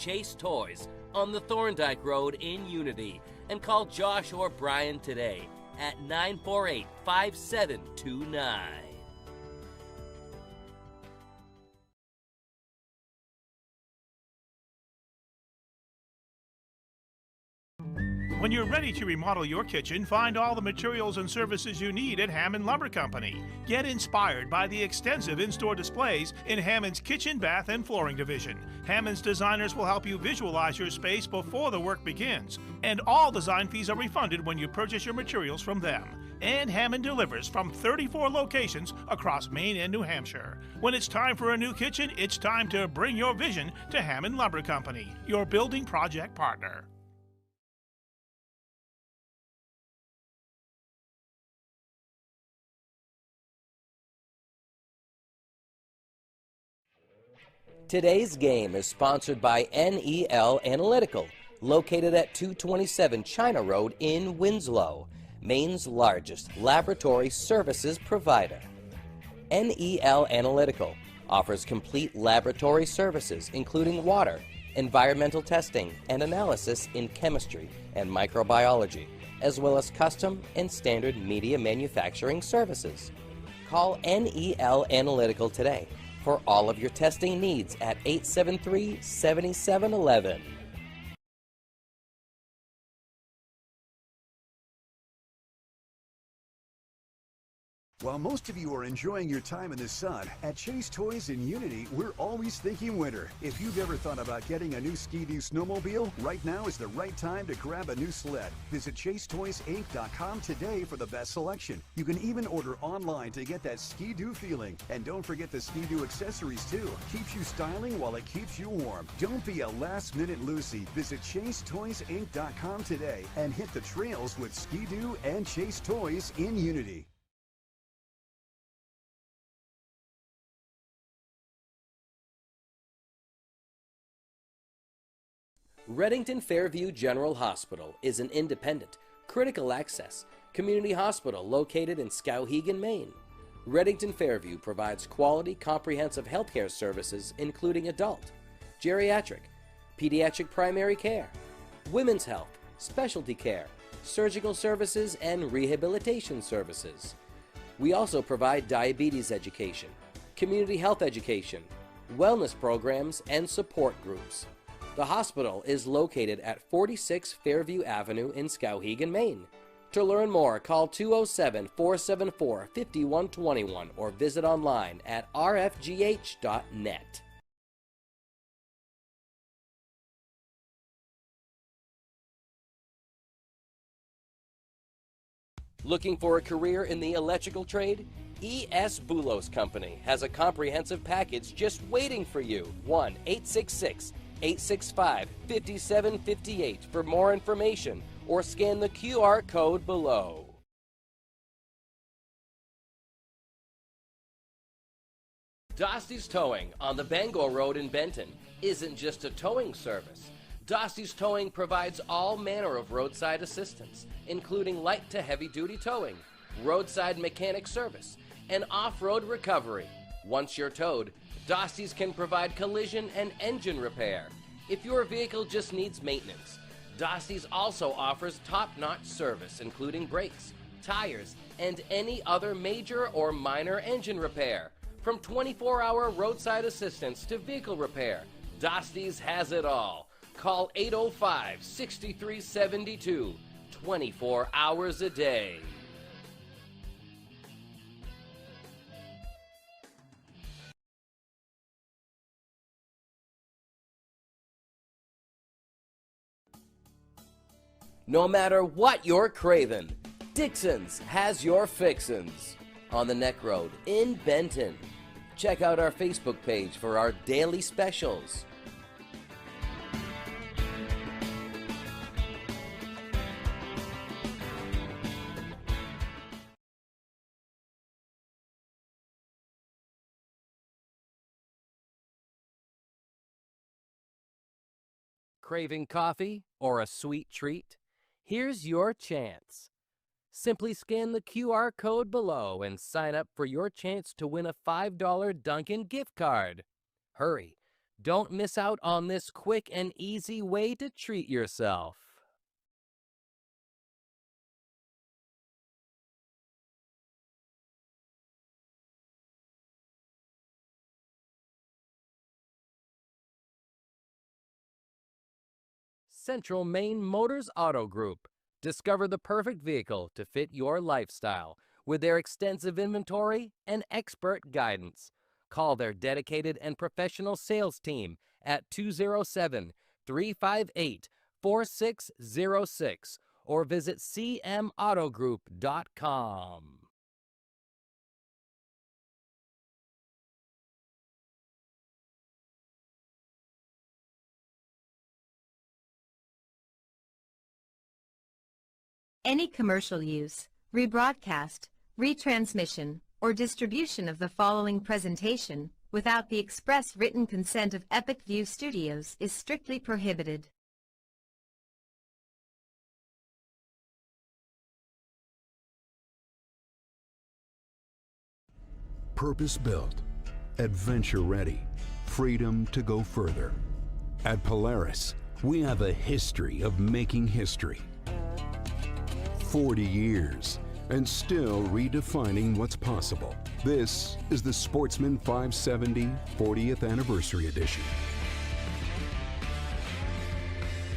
Chase Toys on the Thorndike Road in Unity, and call Josh or Brian today at 948-5729. When you're ready to remodel your kitchen, find all the materials and services you need at Hammond Lumber Company. Get inspired by the extensive in-store displays in Hammond's kitchen, bath, and flooring division. Hammond's designers will help you visualize your space before the work begins. And all design fees are refunded when you purchase your materials from them. And Hammond delivers from 34 locations across Maine and New Hampshire. When it's time for a new kitchen, it's time to bring your vision to Hammond Lumber Company, your building project partner. Today's game is sponsored by NEL Analytical, located at 227 China Road in Winslow, Maine's largest laboratory services provider. NEL Analytical offers complete laboratory services including water, environmental testing, and analysis in chemistry and microbiology, as well as custom and standard media manufacturing services. Call NEL Analytical today for all of your testing needs at 873-7711. While most of you are enjoying your time in the sun, at Chase Toys in Unity, we're always thinking winter. If you've ever thought about getting a new Ski-Doo snowmobile, right now is the right time to grab a new sled. Visit ChaseToysInc.com today for the best selection. You can even order online to get that Ski-Doo feeling. And don't forget the Ski-Doo accessories too. Keeps you styling while it keeps you warm. Don't be a last-minute Lucy. Visit ChaseToysInc.com today and hit the trails with Ski-Doo and Chase Toys in Unity. Redington Fairview General Hospital is an independent, critical access community hospital located in Skowhegan, Maine. Redington Fairview provides quality, comprehensive healthcare services including adult, geriatric, pediatric primary care, women's health, specialty care, surgical services, and rehabilitation services. We also provide diabetes education, community health education, wellness programs, and support groups. The hospital is located at 46 Fairview Avenue in Skowhegan, Maine. To learn more, call 207-474-5121 or visit online at rfgh.net. Looking for a career in the electrical trade? E.S. Boulos Company has a comprehensive package just waiting for you. 1-866-865-5758 for more information or scan the QR code below. Dosty's Towing on the Bangor Road in Benton isn't just a towing service. Dosty's Towing provides all manner of roadside assistance, including light to heavy duty towing, roadside mechanic service, and off-road recovery. Once you're towed, Dosty's can provide collision and engine repair. If your vehicle just needs maintenance, Dosty's also offers top-notch service, including brakes, tires, and any other major or minor engine repair. From 24-hour roadside assistance to vehicle repair, Dosty's has it all. Call 805-6372, 24 hours a day. No matter what you're craving, Dixon's has your fixins. On the Neck Road in Benton. Check out our Facebook page for our daily specials. Craving coffee or a sweet treat? Here's your chance. Simply scan the QR code below and sign up for your chance to win a $5 Dunkin' gift card. Hurry, Don't miss out on this quick and easy way to treat yourself. Central Maine Motors Auto Group. Discover the perfect vehicle to fit your lifestyle with their extensive inventory and expert guidance. Call their dedicated and professional sales team at 207-358-4606 or visit cmautogroup.com. Any commercial use, rebroadcast, retransmission, or distribution of the following presentation without the express written consent of Epic View Studios is strictly prohibited. Purpose-built, adventure-ready, freedom to go further. At Polaris, we have a history of making history. 40 years, and still redefining what's possible. This is the Sportsman 570 40th Anniversary Edition.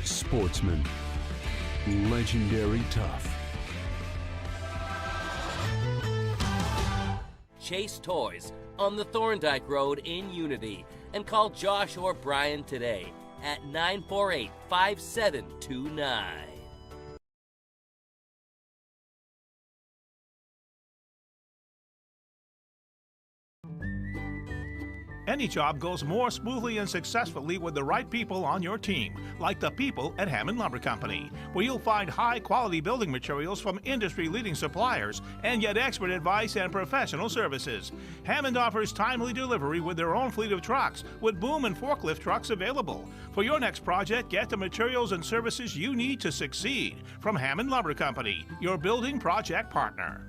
Sportsman, legendary tough. Chase Toys on the Thorndike Road in Unity and call Josh or Brian today at 948-5729. Any job goes more smoothly and successfully with the right people on your team, like the people at Hammond Lumber Company, where you'll find high-quality building materials from industry-leading suppliers and get expert advice and professional services. Hammond offers timely delivery with their own fleet of trucks, with boom and forklift trucks available. For your next project, get the materials and services you need to succeed from Hammond Lumber Company, your building project partner.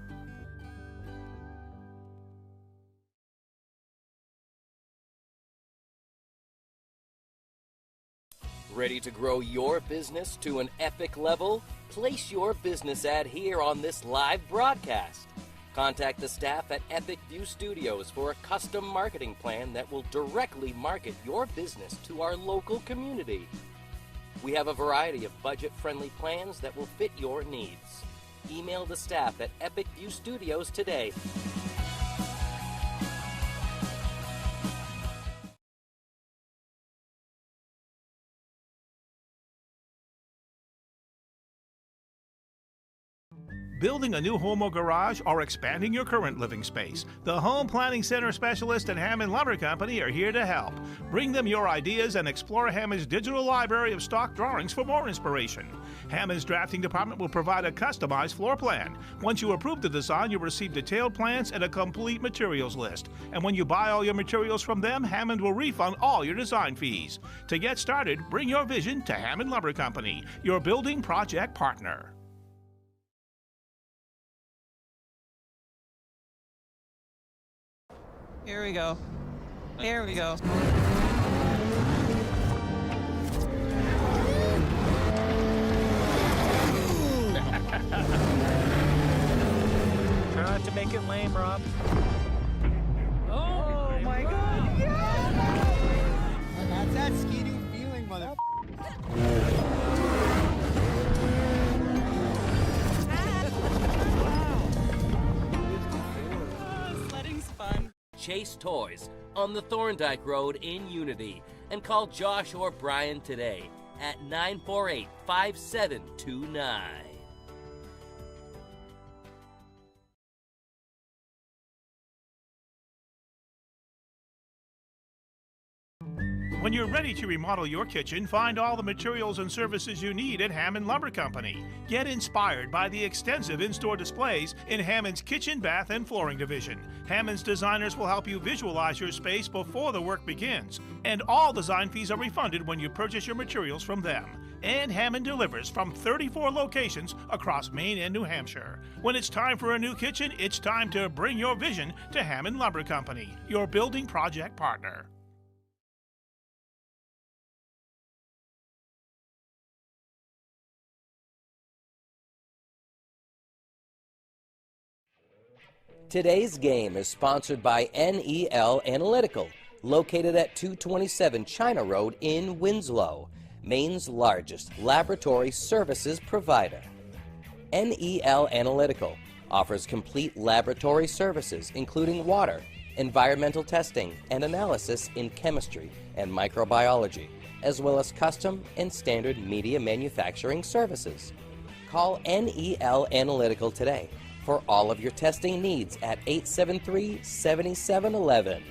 Ready to grow your business to an epic level? Place your business ad here on this live broadcast. Contact the staff at Epic View Studios for a custom marketing plan that will directly market your business to our local community. We have a variety of budget-friendly plans that will fit your needs. Email the staff at Epic View Studios today. Building a new home or garage or expanding your current living space, the Home Planning Center specialists at Hammond Lumber Company are here to help. Bring them your ideas and explore Hammond's digital library of stock drawings for more inspiration. Hammond's drafting department will provide a customized floor plan. Once you approve the design, you'll receive detailed plans and a complete materials list. And when you buy all your materials from them, Hammond will refund all your design fees. To get started, bring your vision to Hammond Lumber Company, your building project partner. Here we go. Here we go. Try not to make it lame, Rob. Oh my God! Yeah! That's that ski-doo feeling, mother. Sledding's fun. Chase Toys on the Thorndike Road in Unity and call Josh or Brian today at 948-5729. When you're ready to remodel your kitchen, find all the materials and services you need at Hammond Lumber Company. Get inspired by the extensive in-store displays in Hammond's kitchen, bath, and flooring division. Hammond's designers will help you visualize your space before the work begins. And all design fees are refunded when you purchase your materials from them. And Hammond delivers from 34 locations across Maine and New Hampshire. When it's time for a new kitchen, it's time to bring your vision to Hammond Lumber Company, your building project partner. Today's game is sponsored by NEL Analytical, located at 227 China Road in Winslow, Maine's largest laboratory services provider. NEL Analytical offers complete laboratory services including water, environmental testing, and analysis in chemistry and microbiology, as well as custom and standard media manufacturing services. Call NEL Analytical today for all of your testing needs at 873-7711.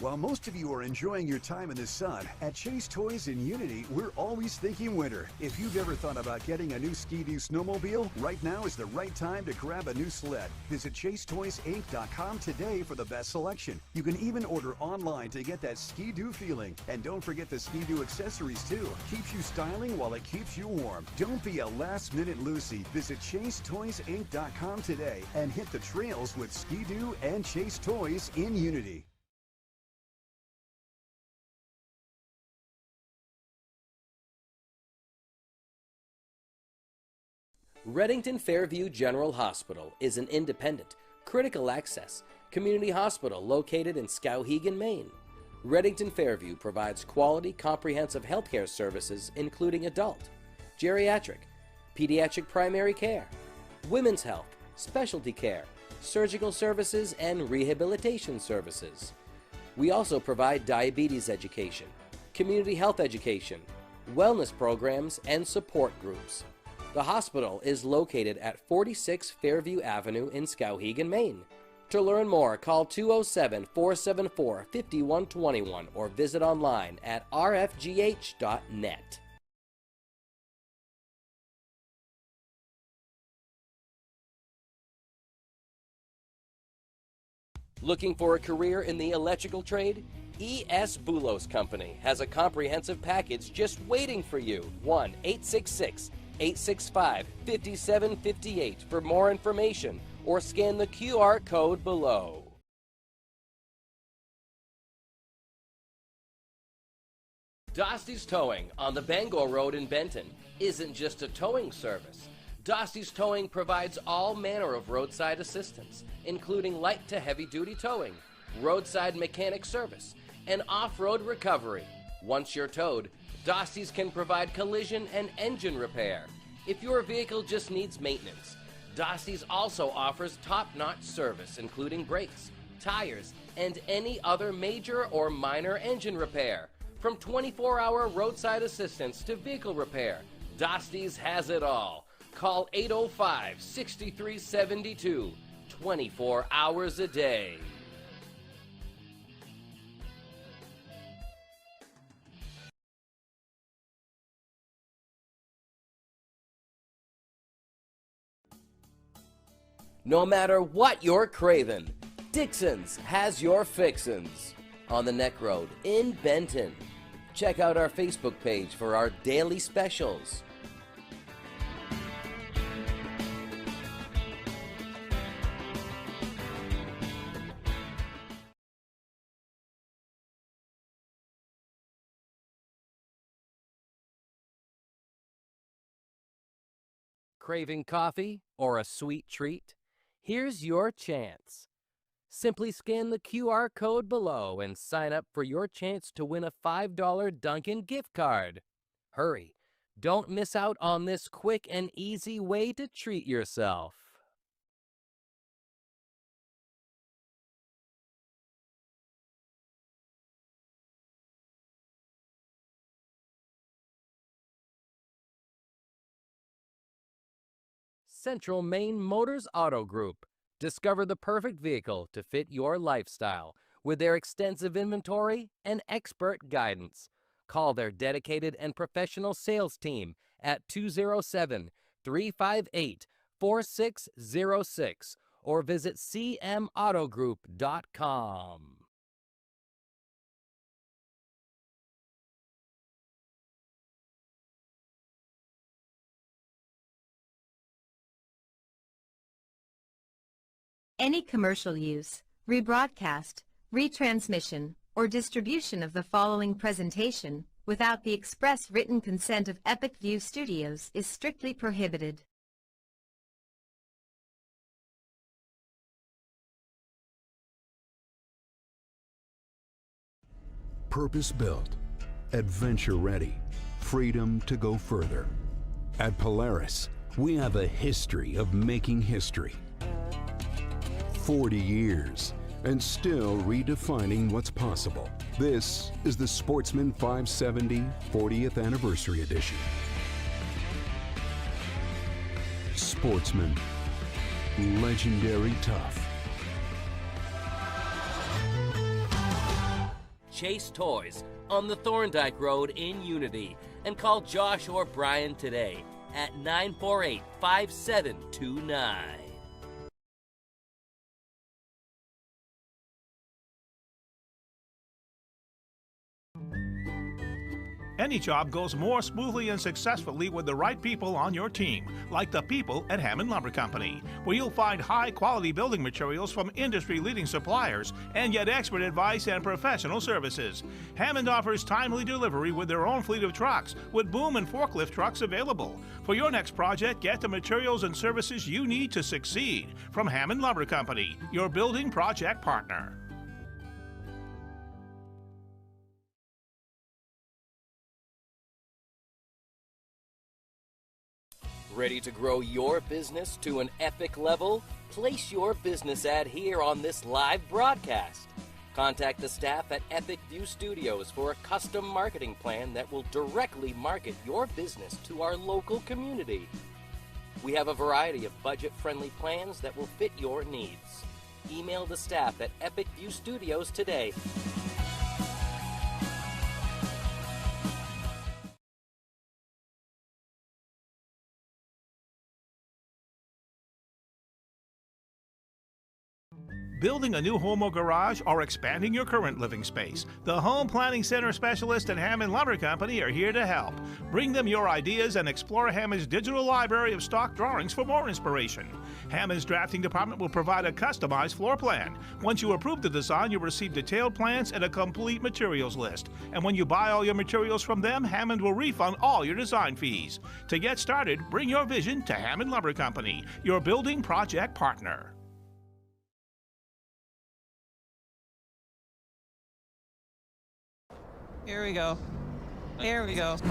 While most of you are enjoying your time in the sun, at Chase Toys in Unity, we're always thinking winter. If you've ever thought about getting a new Ski-Doo snowmobile, right now is the right time to grab a new sled. Visit ChaseToysInc.com today for the best selection. You can even order online to get that Ski-Doo feeling. And don't forget the Ski-Doo accessories too. Keeps you styling while it keeps you warm. Don't be a last-minute Lucy. Visit ChaseToysInc.com today and hit the trails with Ski-Doo and Chase Toys in Unity. Redington Fairview General Hospital is an independent, critical access community hospital located in Skowhegan, Maine. Redington Fairview provides quality, comprehensive healthcare services including adult, geriatric, pediatric primary care, women's health, specialty care, surgical services, and rehabilitation services. We also provide diabetes education, community health education, wellness programs, and support groups. The hospital is located at 46 Fairview Avenue in Skowhegan, Maine. To learn more, call 207-474-5121 or visit online at rfgh.net. Looking for a career in the electrical trade? E.S. Boulos Company has a comprehensive package just waiting for you. 1-866-865-5758 for more information or scan the QR code below. Dosty's Towing on the Bangor Road in Benton isn't just a towing service. Dosty's Towing provides all manner of roadside assistance, including light to heavy duty towing, roadside mechanic service, and off-road recovery. Once you're towed, Dosty's can provide collision and engine repair. If your vehicle just needs maintenance, Dosty's also offers top-notch service, including brakes, tires, and any other major or minor engine repair. From 24-hour roadside assistance to vehicle repair, Dosty's has it all. Call 805-6372, 24 hours a day. No matter what you're craving, Dixon's has your fixins. On the Neck Road in Benton. Check out our Facebook page for our daily specials. Craving coffee or a sweet treat? Here's your chance. Simply scan the QR code below and sign up for your chance to win a $5 Dunkin' gift card. Hurry, don't miss out on this quick and easy way to treat yourself. Central Maine Motors Auto Group. Discover the perfect vehicle to fit your lifestyle with their extensive inventory and expert guidance. Call their dedicated and professional sales team at 207-358-4606 or visit cmautogroup.com. Any commercial use, rebroadcast, retransmission, or distribution of the following presentation without the express written consent of Epic View Studios is strictly prohibited. Purpose-built, adventure-ready, freedom to go further. At Polaris, we have a history of making history. 40 years, and still redefining what's possible. This is the Sportsman 570 40th Anniversary Edition. Sportsman, legendary tough. Chase Toys on the Thorndike Road in Unity, and call Josh or Brian today at 948-5729. Any job goes more smoothly and successfully with the right people on your team, like the people at Hammond Lumber Company, where you'll find high-quality building materials from industry-leading suppliers and get expert advice and professional services. Hammond offers timely delivery with their own fleet of trucks, with boom and forklift trucks available. For your next project, get the materials and services you need to succeed from Hammond Lumber Company, your building project partner. Ready to grow your business to an epic level? Place your business ad here on this live broadcast. Contact the staff at Epic View Studios for a custom marketing plan that will directly market your business to our local community. We have a variety of budget-friendly plans that will fit your needs. Email the staff at Epic View Studios today. Building a new home or garage or expanding your current living space, the Home Planning Center specialists at Hammond Lumber Company are here to help. Bring them your ideas and explore Hammond's digital library of stock drawings for more inspiration. Hammond's drafting department will provide a customized floor plan. Once you approve the design, you'll receive detailed plans and a complete materials list. And when you buy all your materials from them, Hammond will refund all your design fees. To get started, bring your vision to Hammond Lumber Company, your building project partner. Here we go. Here we go. Try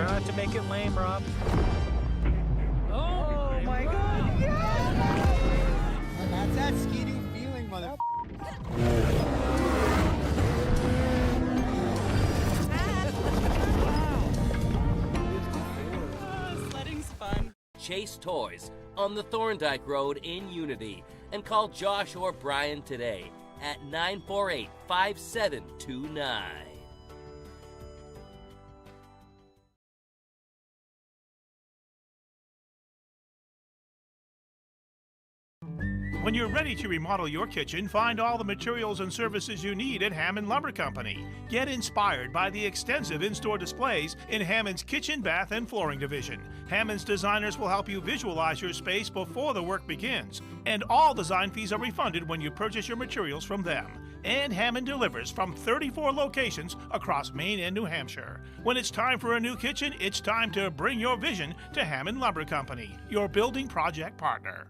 not to make it lame, Rob. Oh my God! Yeah! That's that ski-doo feeling, mother. Sledding's fun. Chase Toys on the Thorndike Road in Unity, and call Josh or Brian today at 948-5729. When you're ready to remodel your kitchen, find all the materials and services you need at Hammond Lumber Company. Get inspired by the extensive in-store displays in Hammond's kitchen, bath, and flooring division. Hammond's designers will help you visualize your space before the work begins. And all design fees are refunded when you purchase your materials from them. And Hammond delivers from 34 locations across Maine and New Hampshire. When it's time for a new kitchen, it's time to bring your vision to Hammond Lumber Company, your building project partner.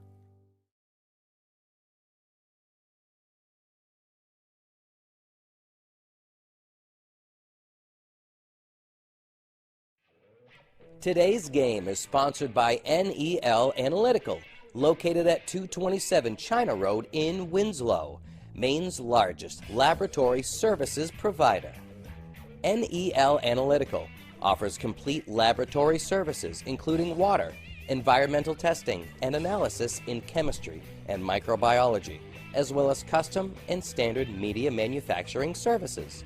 Today's game is sponsored by NEL Analytical, located at 227 China Road in Winslow, Maine's largest laboratory services provider. NEL Analytical offers complete laboratory services including water, environmental testing, and analysis in chemistry and microbiology, as well as custom and standard media manufacturing services.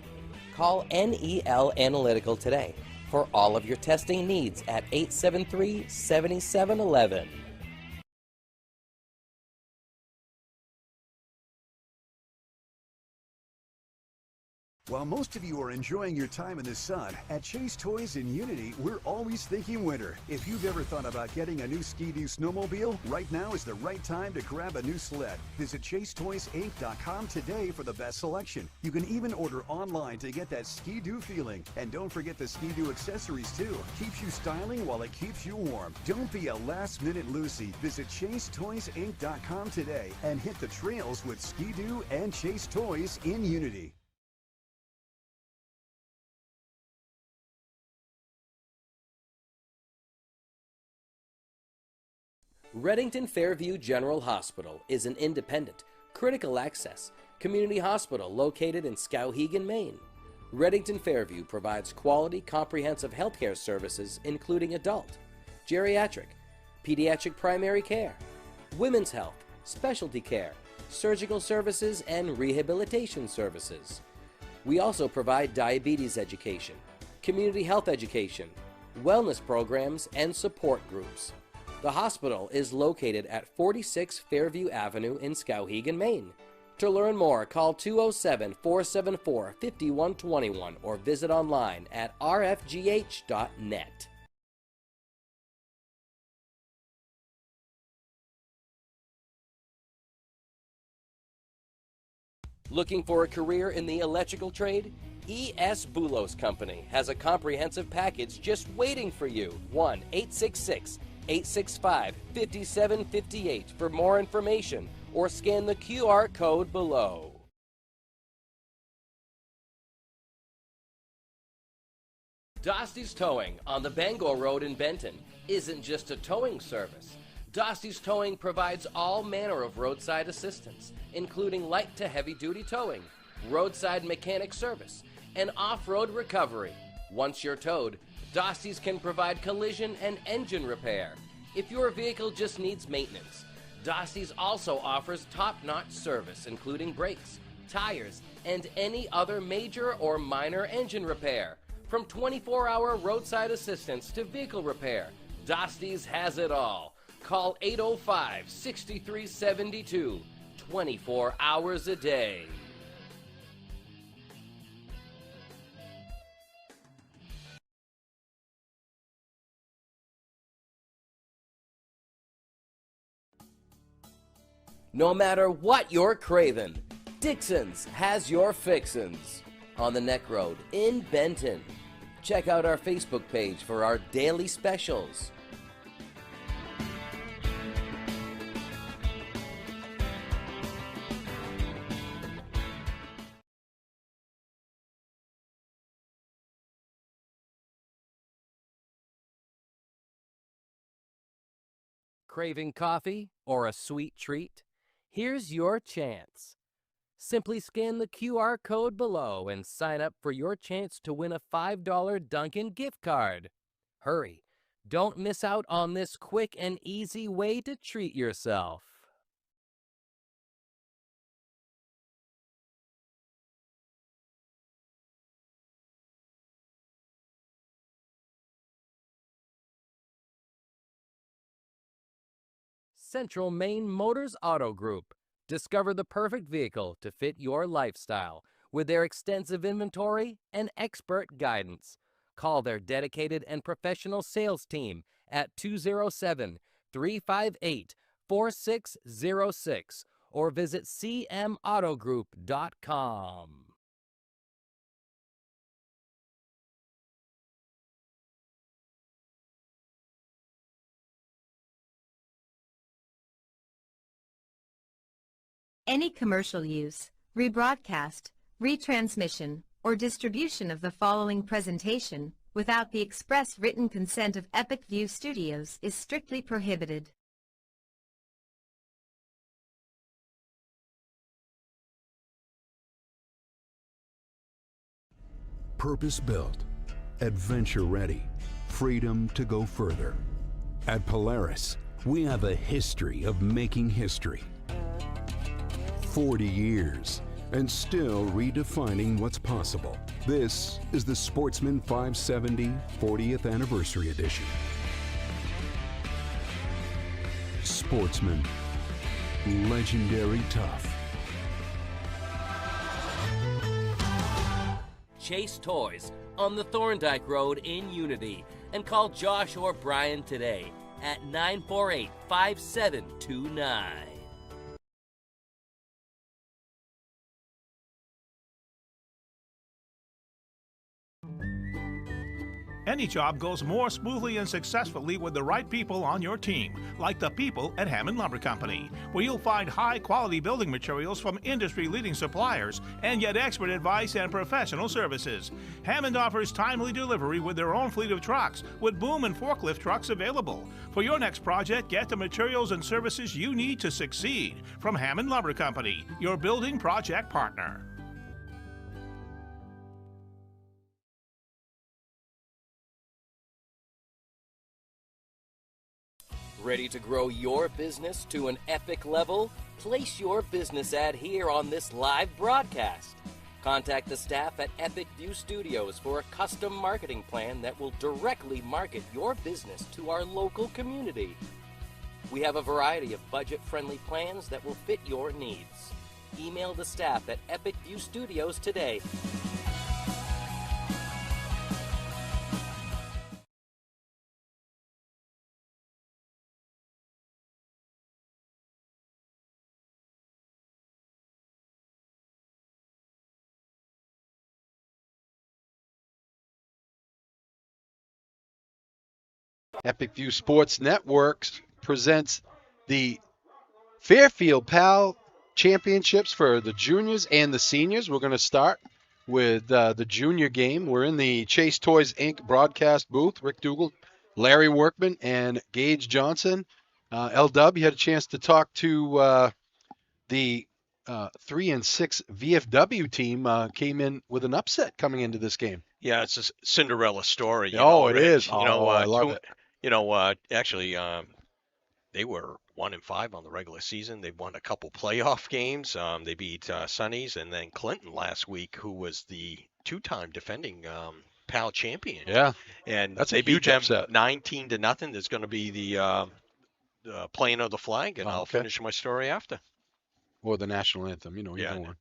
Call NEL Analytical today for all of your testing needs at 873-7711. While most of you are enjoying your time in the sun, at Chase Toys in Unity, we're always thinking winter. If you've ever thought about getting a new Ski-Doo snowmobile, right now is the right time to grab a new sled. Visit ChaseToysInc.com today for the best selection. You can even order online to get that Ski-Doo feeling. And don't forget the Ski-Doo accessories too. Keeps you styling while it keeps you warm. Don't be a last-minute Lucy. Visit ChaseToysInc.com today and hit the trails with Ski-Doo and Chase Toys in Unity. Reddington Fairview General Hospital is an independent, critical access community hospital located in Skowhegan, Maine. Reddington Fairview provides quality, comprehensive healthcare services including adult, geriatric, pediatric primary care, women's health, specialty care, surgical services, and rehabilitation services. We also provide diabetes education, community health education, wellness programs, and support groups. The hospital is located at 46 Fairview Avenue in Skowhegan, Maine. To learn more, call 207-474-5121 or visit online at rfgh.net. Looking for a career in the electrical trade? E.S. Boulos Company has a comprehensive package just waiting for you. 1-866-865-5758 for more information or scan the QR code below. Dosty's Towing on the Bangor Road in Benton isn't just a towing service. Dosty's Towing provides all manner of roadside assistance, including light to heavy duty towing, roadside mechanic service, and off-road recovery. Once you're towed, Dosty's can provide collision and engine repair. If your vehicle just needs maintenance, Dosty's also offers top-notch service, including brakes, tires, and any other major or minor engine repair. From 24-hour roadside assistance to vehicle repair, Dosty's has it all. Call 805-6372, 24 hours a day. No matter what you're craving, Dixon's has your fixins. On the Neck Road in Benton. Check out our Facebook page for our daily specials. Craving coffee or a sweet treat? Here's your chance. Simply scan the QR code below and sign up for your chance to win a $5 Dunkin' gift card. Hurry, don't miss out on this quick and easy way to treat yourself. Central Maine Motors Auto Group. Discover the perfect vehicle to fit your lifestyle with their extensive inventory and expert guidance. Call their dedicated and professional sales team at 207-358-4606 or visit cmautogroup.com. Any commercial use, rebroadcast, retransmission, or distribution of the following presentation without the express written consent of Epic View Studios is strictly prohibited. Purpose-built, adventure-ready, freedom to go further. At Polaris, we have a history of making history. 40 years, and still redefining what's possible. This is the Sportsman 570 40th Anniversary Edition. Sportsman, legendary tough. Chase Toys on the Thorndike Road in Unity and call Josh or Brian today at 948-5729. Any job goes more smoothly and successfully with the right people on your team, like the people at Hammond Lumber Company, where you'll find high-quality building materials from industry-leading suppliers and get expert advice and professional services. Hammond offers timely delivery with their own fleet of trucks, with boom and forklift trucks available. For your next project, get the materials and services you need to succeed from Hammond Lumber Company, your building project partner. Ready to grow your business to an epic level? Place your business ad here on this live broadcast. Contact the staff at Epic View Studios for a custom marketing plan that will directly market your business to our local community. We have a variety of budget-friendly plans that will fit your needs. Email the staff at Epic View Studios today. Epic View Sports Networks presents the Fairfield PAL Championships for the juniors and the seniors. We're going to start with the junior game. We're in the Chase Toys Inc. broadcast booth. Rick Dougal, Larry Workman, and Gage Johnson. LW, you had a chance to talk to the 3-6 VFW team. Came in with an upset coming into this game. Yeah, it's a Cinderella story. It is. I love it. Actually, they were 1-5 on the regular season. They won a couple playoff games. They beat Sunnies and then Clinton last week, who was the two-time defending PAL champion. Yeah, and that's they a huge beat them upset. 19-0. There's going to be the playing of the flag, and I'll finish my story after. Or the national anthem, either one.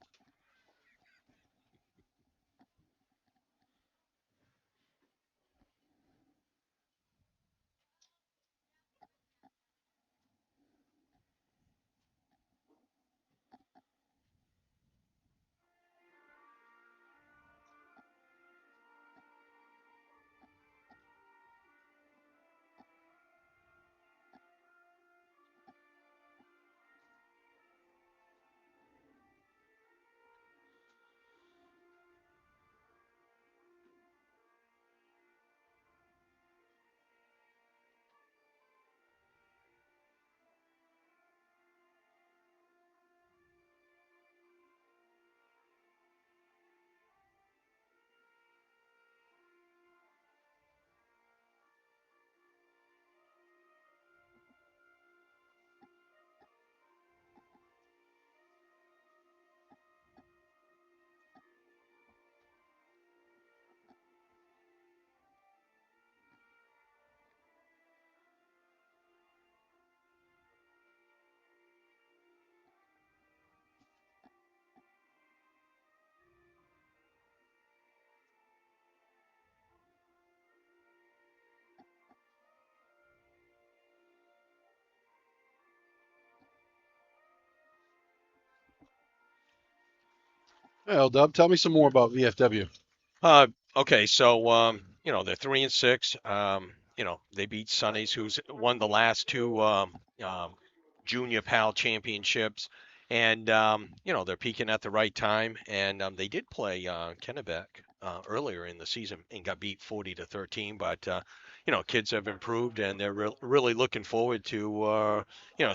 Well, Dub, tell me some more about VFW. Okay, so they're 3-6. They beat Sunnies, who's won the last two junior PAL championships, and they're peaking at the right time. And they did play Kennebec earlier in the season and got beat 40-13. But kids have improved, and they're really looking forward to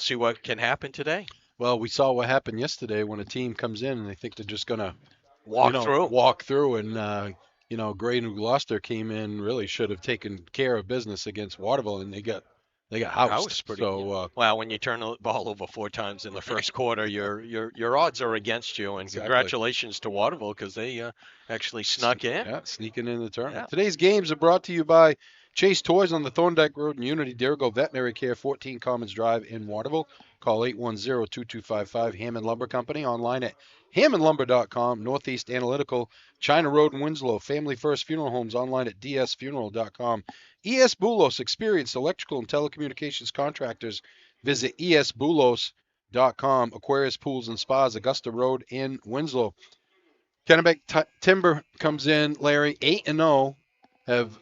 see what can happen today. Well, we saw what happened yesterday when a team comes in and they think they're just going to walk through. And, Gray New Gloucester came in, really should have taken care of business against Waterville, and they got housed. Well, when you turn the ball over 4 times in the first quarter, your odds are against you. And Congratulations to Waterville, because they actually snuck in. Yeah, sneaking in the tournament. Yeah. Today's games are brought to you by Chase Toys on the Thorndike Road in Unity, Dirigo Veterinary Care, 14 Commons Drive in Waterville. Call 810-2255. Hammond Lumber Company, online at hammondlumber.com. Northeast Analytical, China Road in Winslow. Family First Funeral Homes, online at dsfuneral.com. ES Bulos, experienced electrical and telecommunications contractors. Visit esbulos.com. Aquarius Pools and Spas, Augusta Road in Winslow. Kennebec Timber comes in, Larry, 8-0, have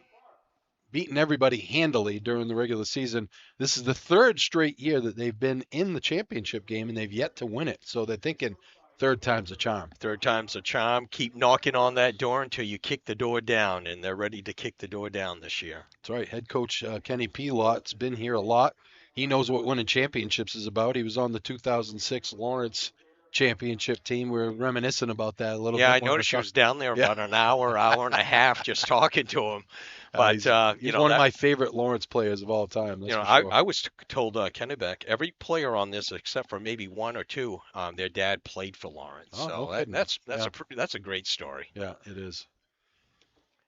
beaten everybody handily during the regular season. This is the third straight year that they've been in the championship game, and they've yet to win it. So they're thinking third time's a charm. Third time's a charm. Keep knocking on that door until you kick the door down, and they're ready to kick the door down this year. That's right. Head coach Kenny Pelot's been here a lot. He knows what winning championships is about. He was on the 2006 Lawrence championship team. We were reminiscing about that a little bit. Yeah, I noticed you was down there about an hour and a half just talking to him. But he's one of my favorite Lawrence players of all time. That's for sure. I was told Kennebec, every player on this except for maybe one or two, their dad played for Lawrence. Oh, so no that's a great story. Yeah, it is.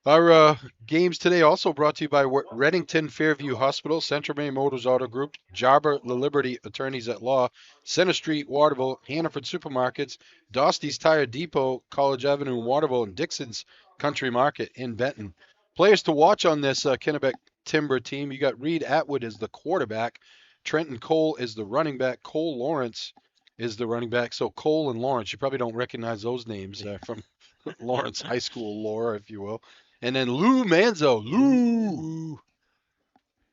Our games today also brought to you by Reddington Fairview Hospital, Central Maine Motors Auto Group, Jarber La Liberty Attorneys at Law, Center Street, Waterville, Hannaford Supermarkets, Dosty's Tire Depot, College Avenue in Waterville, and Dixon's Country Market in Benton. Players to watch on this Kennebec Timber team, you got Reed Atwood as the quarterback, Trenton Cole is the running back, Cole Lawrence is the running back. So Cole and Lawrence, you probably don't recognize those names from Lawrence High School lore, if you will. And then Lou Manzo. Lou.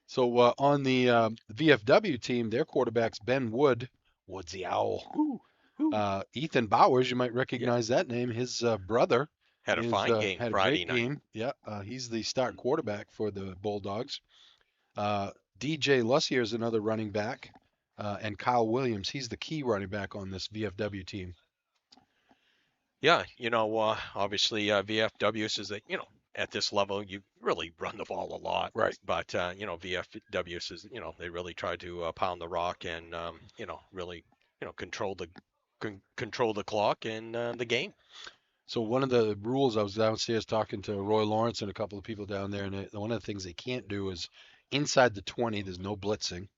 So on the VFW team, their quarterback's Ben Wood. Wood's the Owl. Ethan Bowers, you might recognize that name. His brother. Had a fine game had Friday a great night. Game. Yeah, he's the start quarterback for the Bulldogs. DJ Lussier is another running back. And Kyle Williams, he's the key running back on this VFW team. Yeah, obviously VFW says that, at this level, you really run the ball a lot. Right. But, VFW says, they really try to pound the rock and, really, control the clock and the game. So one of the rules, I was downstairs talking to Roy Lawrence and a couple of people down there, and one of the things they can't do is inside the 20, there's no blitzing.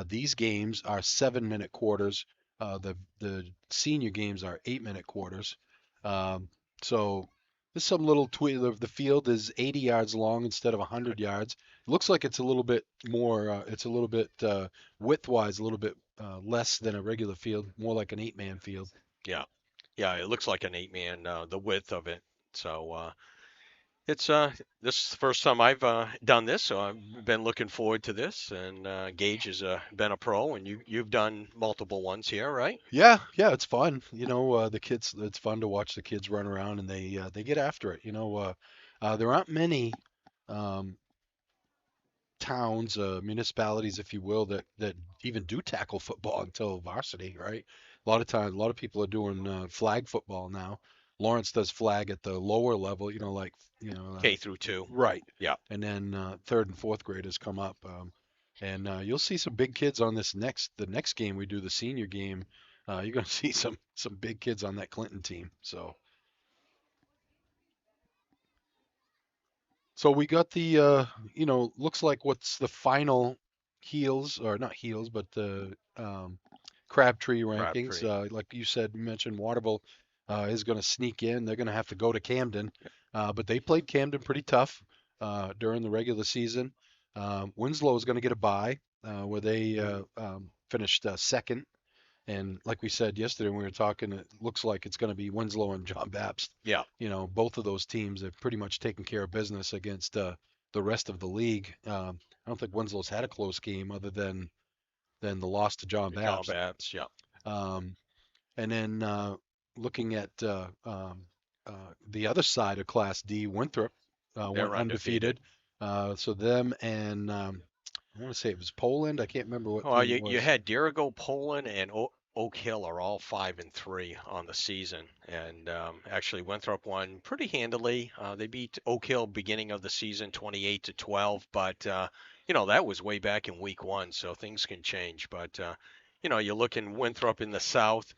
These games are 7-minute quarters. The senior games are 8-minute quarters. So there's some little tweak. The field is 80 yards long instead of 100 yards. It looks like it's a little bit more. It's a little bit width-wise, a little bit less than a regular field, more like an 8-man field. Yeah, it looks like an 8-man. The width of it. So it's this is the first time I've done this, so I've been looking forward to this. And Gage has been a pro, and you've done multiple ones here, right? Yeah, it's fun. The kids. It's fun to watch the kids run around, and they get after it. There aren't many towns, municipalities, if you will, that even do tackle football until varsity, right? A lot of people are doing flag football now. Lawrence does flag at the lower level, K through 2. Right. Yeah. And then third and fourth graders come up, and you'll see some big kids on the next game we do, the senior game. You're going to see some big kids on that Clinton team. So we got the looks like what's the final the Crabtree rankings. Like you said, you mentioned Waterville is going to sneak in. They're going to have to go to Camden, but they played Camden pretty tough during the regular season. Winslow is going to get a bye where they finished second. And like we said yesterday when we were talking, it looks like it's going to be Winslow and John Baptist. Yeah. Both of those teams have pretty much taken care of business against the rest of the league. I don't think Winslow's had a close game other than the loss to John Baptist. John Baptist, yeah. And then looking at the other side of Class D, Winthrop went undefeated. So them and I want to say it was Poland. I can't remember what. Well, you had Dirigo, Poland, and Oak Hill are all 5-3 on the season, and actually Winthrop won pretty handily. They beat Oak Hill beginning of the season 28-12, but that was way back in week 1, so things can change. But you look in Winthrop in the south.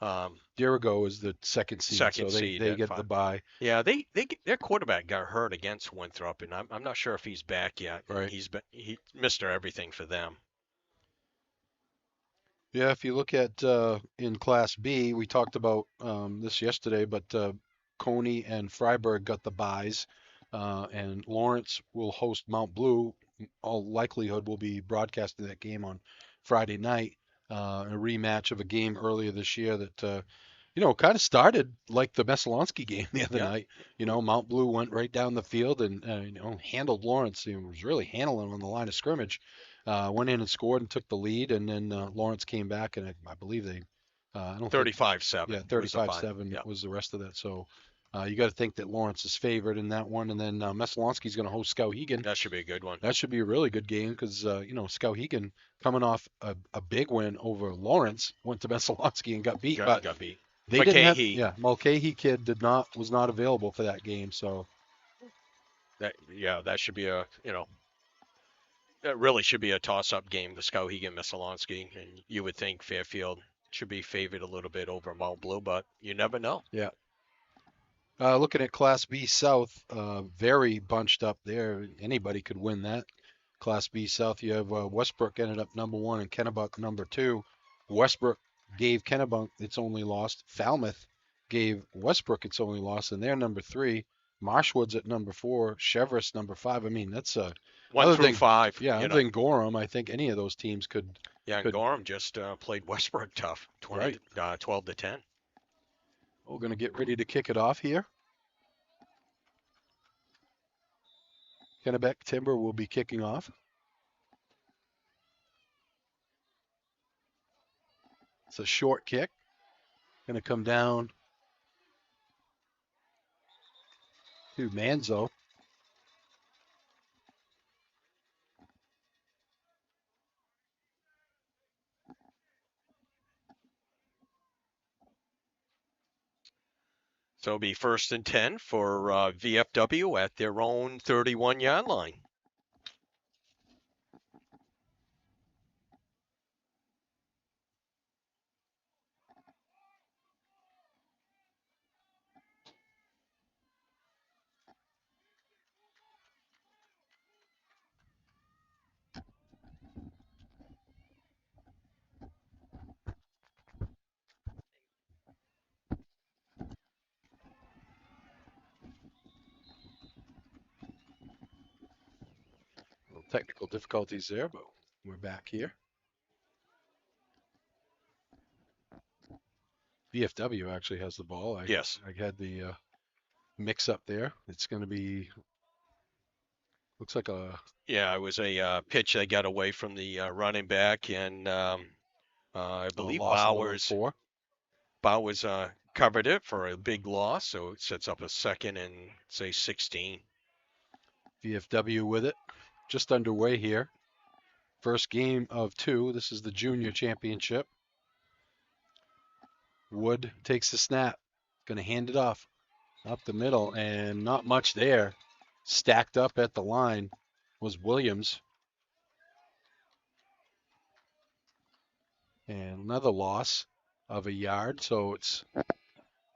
Dirigo is the second seed, second so seed they at get the 5. bye. Yeah, their quarterback got hurt against Winthrop, and I'm not sure if he's back yet. Right. He's Mr. Everything for them. Yeah, if you look at in Class B, we talked about this yesterday, but Coney and Freiburg got the byes, and Lawrence will host Mount Blue. All likelihood will be broadcasting that game on Friday night, a rematch of a game earlier this year that kind of started like the Messalonsky game the other Yeah. night. Mount Blue went right down the field and handled Lawrence. He was really handling on the line of scrimmage. Went in and scored and took the lead, and then Lawrence came back, and I believe they, I don't think, 35-7. yeah, was the final. 35-7 Yep. was the rest of that. So you got to think that Lawrence is favored in that one, and then Messalonsky's going to host Skowhegan. That should be a good one. That should be a really good game because Skowhegan coming off a big win over Lawrence went to Messalonsky and got beat. Got beat. They didn't have, Mulcahy. Mulcahy kid was not available for that game, so That should be that really should be a toss-up game, the Skowhegan Messalonsky, and you would think Fairfield should be favored a little bit over Mount Blue, but you never know. yeah. Looking at Class B South, very bunched up there. Anybody could win that. Class B South, you have Westbrook ended up number 1 and Kennebec number 2. Westbrook gave Kennebec its only loss. Falmouth gave Westbrook its only loss, and they're number 3. Marshwood's at number 4. Chevrolet number 5. I mean, that's 1 through 5. Yeah, other than Gorham, I think any of those teams could. Yeah, and Gorham just played Westbrook tough, 12-10. We're going to get ready to kick it off here. Kennebec Timber will be kicking off. It's a short kick. Going to come down to Manzo. So it'll be 1st and 10 for VFW at their own 31-yard line. Technical difficulties there, but we're back here. VFW actually has the ball. Yes. I had the mix up there. It's going to be, looks like a... Yeah, it was a pitch that got away from the running back, and I believe Bowers covered it for a big loss, so it sets up a 2nd and, say, 16. VFW with it. Just underway here. First game of 2. This is the junior championship. Wood takes the snap. Going to hand it off up the middle, and not much there. Stacked up at the line was Williams. And another loss of a yard, so it's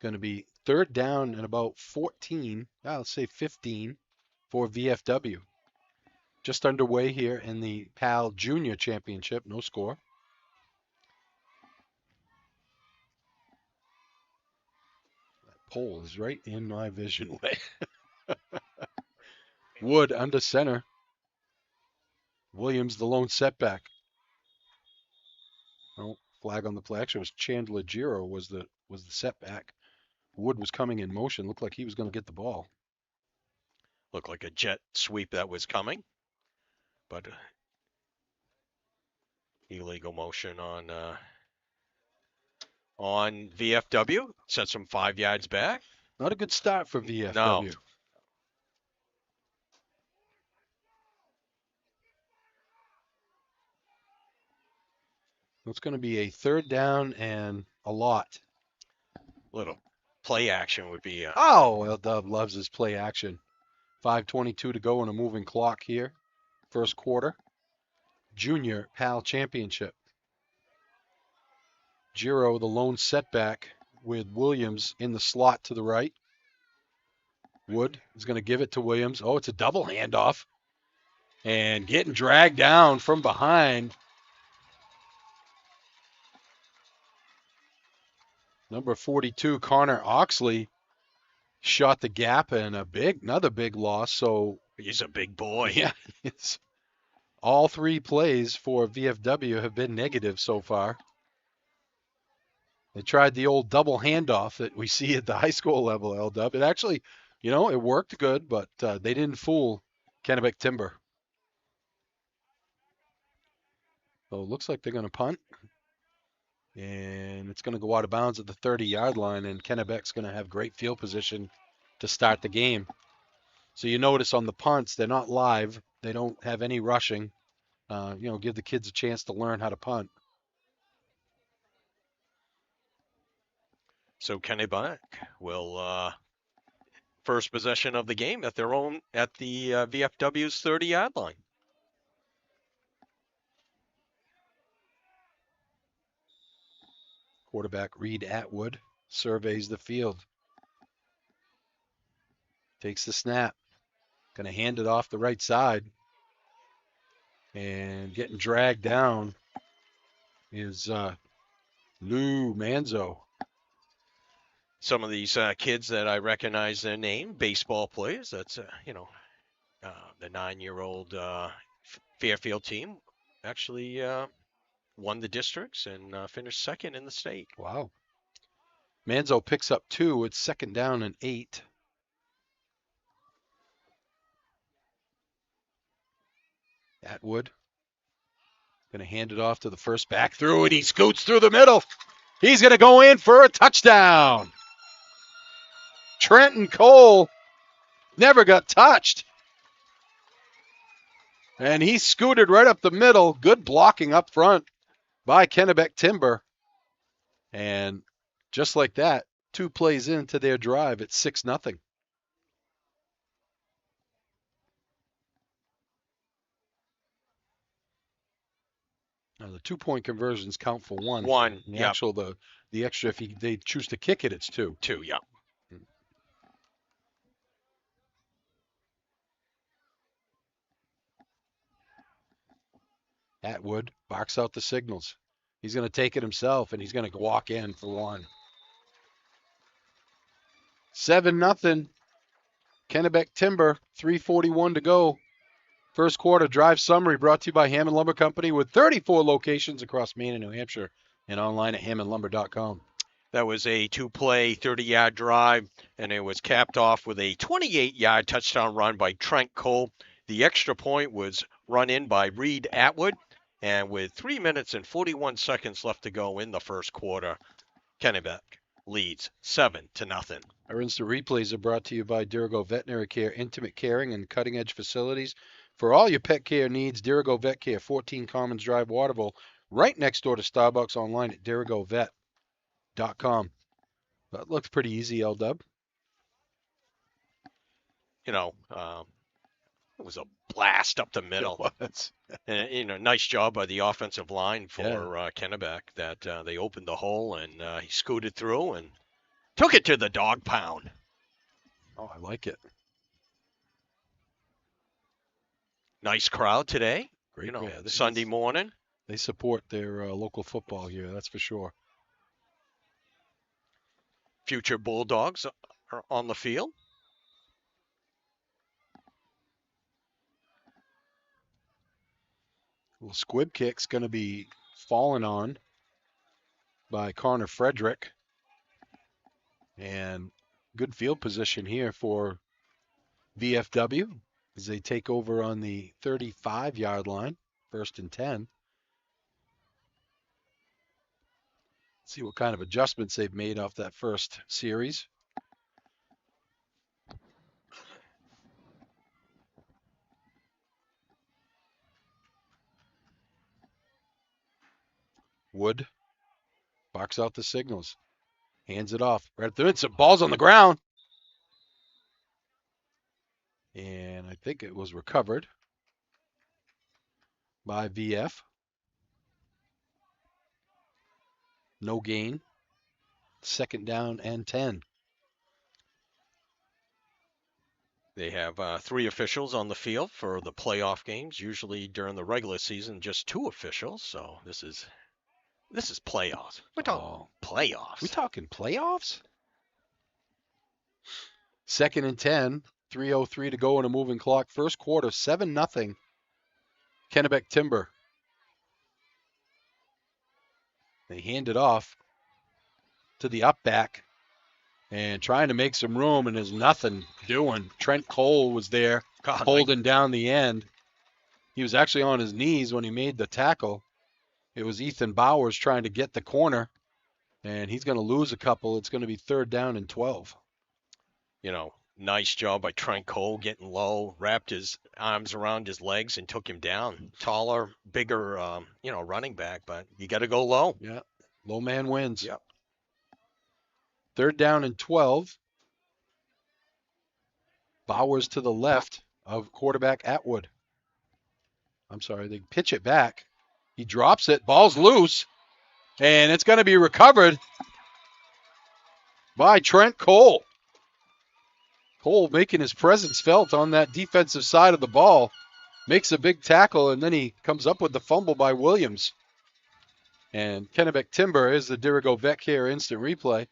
going to be 3rd down and about 14, let's say 15 for VFW. Just underway here in the PAL Junior Championship. No score. That pole is right in my vision way. Wood under center. Williams the lone setback. Oh, flag on the play. Actually, it was Chandler Giro was the setback. Wood was coming in motion. Looked like he was going to get the ball. Looked like a jet sweep that was coming, but illegal motion on VFW. Sets them 5 yards back. Not a good start for VFW. No. It's going to be a 3rd down and a lot. Little play action would be. Well, Dub loves his play action. 5:22 to go on a moving clock here. First quarter. Junior PAL Championship. Giro, the lone setback with Williams in the slot to the right. Wood is going to give it to Williams. Oh, it's a double handoff. And getting dragged down from behind. Number 42, Connor Oxley, shot the gap and another big loss. So He's a big boy. yeah, it's all three plays for VFW have been negative so far. They tried the old double handoff that we see at the high school level, LW. It actually, it worked good, but they didn't fool Kennebec Timber. So it looks like they're going to punt. And it's going to go out of bounds at the 30-yard line, and Kennebec's going to have great field position to start the game. So you notice on the punts, they're not live. They don't have any rushing. Give the kids a chance to learn how to punt. So Kennebec will first possession of the game at the VFW's 30-yard line. Quarterback Reed Atwood surveys the field. Takes the snap. Going to hand it off the right side. And getting dragged down is Lou Manzo. Some of these kids that I recognize their name, baseball players. That's, the 9-year-old Fairfield team actually won the districts and finished second in the state. Wow. Manzo picks up 2. It's 2nd down and 8. Atwood going to hand it off to the first back through, and he scoots through the middle. He's going to go in for a touchdown. Trenton Cole never got touched. And he scooted right up the middle. Good blocking up front by Kennebec Timber. And just like that, 2 plays into their drive, it's 6-0. Now the 2-point conversions count for 1. Yeah. The extra, if they choose to kick it, it's 2. 2, yeah. Atwood barks out the signals. He's going to take it himself, and he's going to walk in for 1. 7-0. Kennebec Timber, 3:41 to go. First quarter drive summary brought to you by Hammond Lumber Company with 34 locations across Maine and New Hampshire and online at hammondlumber.com. That was a 2-play, 30-yard drive, and it was capped off with a 28-yard touchdown run by Trent Cole. The extra point was run in by Reed Atwood, and with 3 minutes and 41 seconds left to go in the first quarter, Kennebec leads 7-0. Our instant replays are brought to you by Dirigo Veterinary Care, intimate caring and cutting-edge facilities. For all your pet care needs, Dirigo Vet Care, 14 Commons Drive, Waterville, right next door to Starbucks, online at dirigovet.com. That looks pretty easy, L-Dub. It was a blast up the middle. It was. And, nice job by the offensive line for Kennebec that they opened the hole and he scooted through and took it to the dog pound. Oh, I like it. Nice crowd today. Great. Sunday morning. They support their local football here, that's for sure. Future Bulldogs are on the field. Well, squib kick's going to be fallen on by Connor Frederick. And good field position here for VFW as they take over on the 35-yard line, 1st and 10. See what kind of adjustments they've made off that first series. Wood barks out the signals. Hands it off. Right through it. Ball's on the ground. And I think it was recovered by VF. No gain. 2nd down and 10. They have 3 officials on the field for the playoff games. Usually during the regular season, just 2 officials. So this is playoffs. We're talking playoffs. We talking playoffs? 2nd and 10. 3:03 to go in a moving clock. First quarter, 7-0. Kennebec Timber. They hand it off to the up back and trying to make some room, and there's nothing doing. Trent Cole was there holding down the end. He was actually on his knees when he made the tackle. It was Ethan Bowers trying to get the corner, and he's going to lose a couple. It's going to be 3rd down and 12. You know, nice job by Trent Cole getting low, wrapped his arms around his legs and took him down. Taller, bigger, running back, but you got to go low. Yeah, low man wins. Yep. 3rd down and 12. Bowers to the left of quarterback Atwood. I'm sorry, they pitch it back. He drops it. Ball's loose. And it's going to be recovered by Trent Cole. Cole making his presence felt on that defensive side of the ball. Makes a big tackle, and then he comes up with the fumble by Williams. And Kennebec Timber is the Dirigo Vet Care instant replay.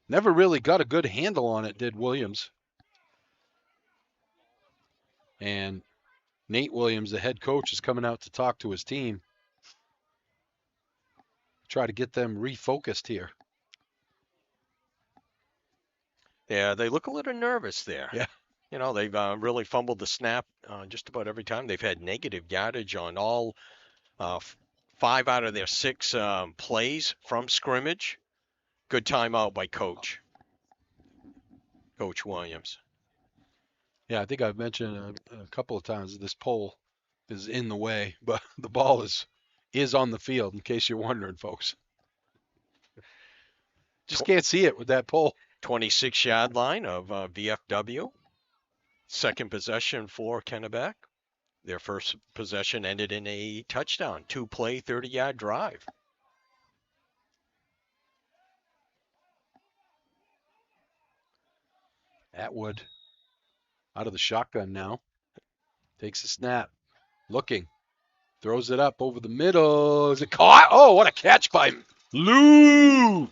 Never really got a good handle on it, did Williams. And Nate Williams, the head coach, is coming out to talk to his team. Try to get them refocused here. Yeah, they look a little nervous there. Yeah. You know, they've really fumbled the snap just about every time. They've had negative yardage on all 5 out of their 6 plays from scrimmage. Good timeout by Coach Williams. Yeah, I think I've mentioned a couple of times this pole is in the way, but the ball is on the field, in case you're wondering, folks. Just can't see it with that pole. 26-yard line of VFW. Second possession for Kennebec. Their first possession ended in a touchdown. 2-play, 30-yard drive. Atwood out of the shotgun now. Takes a snap. Looking. Throws it up over the middle. Is it caught? Oh, what a catch by Lou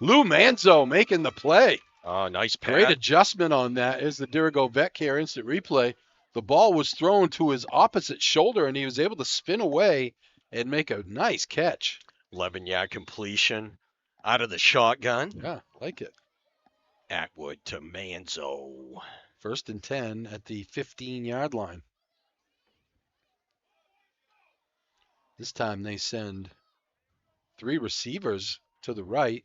Manzo making the play. Oh, nice pass. Great adjustment on that. Is the Dirigo Vet Care instant replay. The ball was thrown to his opposite shoulder, and he was able to spin away and make a nice catch. 11-yard completion out of the shotgun. Yeah, like it. Atwood to Manzo. 1st and 10 at the 15-yard line. This time they send 3 receivers to the right.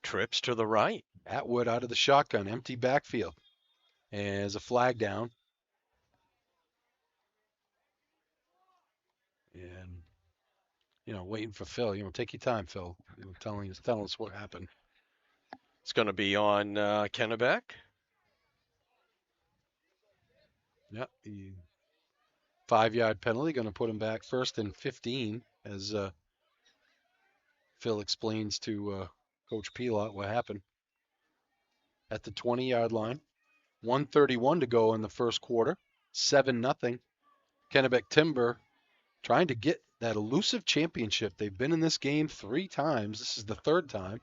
Trips to the right. Atwood out of the shotgun, empty backfield. And there's a flag down. And, waiting for Phil. Take your time, Phil. Telling us what happened. It's going to be on Kennebec. Yep. 5-yard penalty, going to put him back 1st and 15 as Phil explains to Coach Pelot what happened. At the 20-yard line, 1:31 to go in the first quarter, 7-0. Kennebec Timber trying to get that elusive championship. They've been in this game 3 times. This is the 3rd time.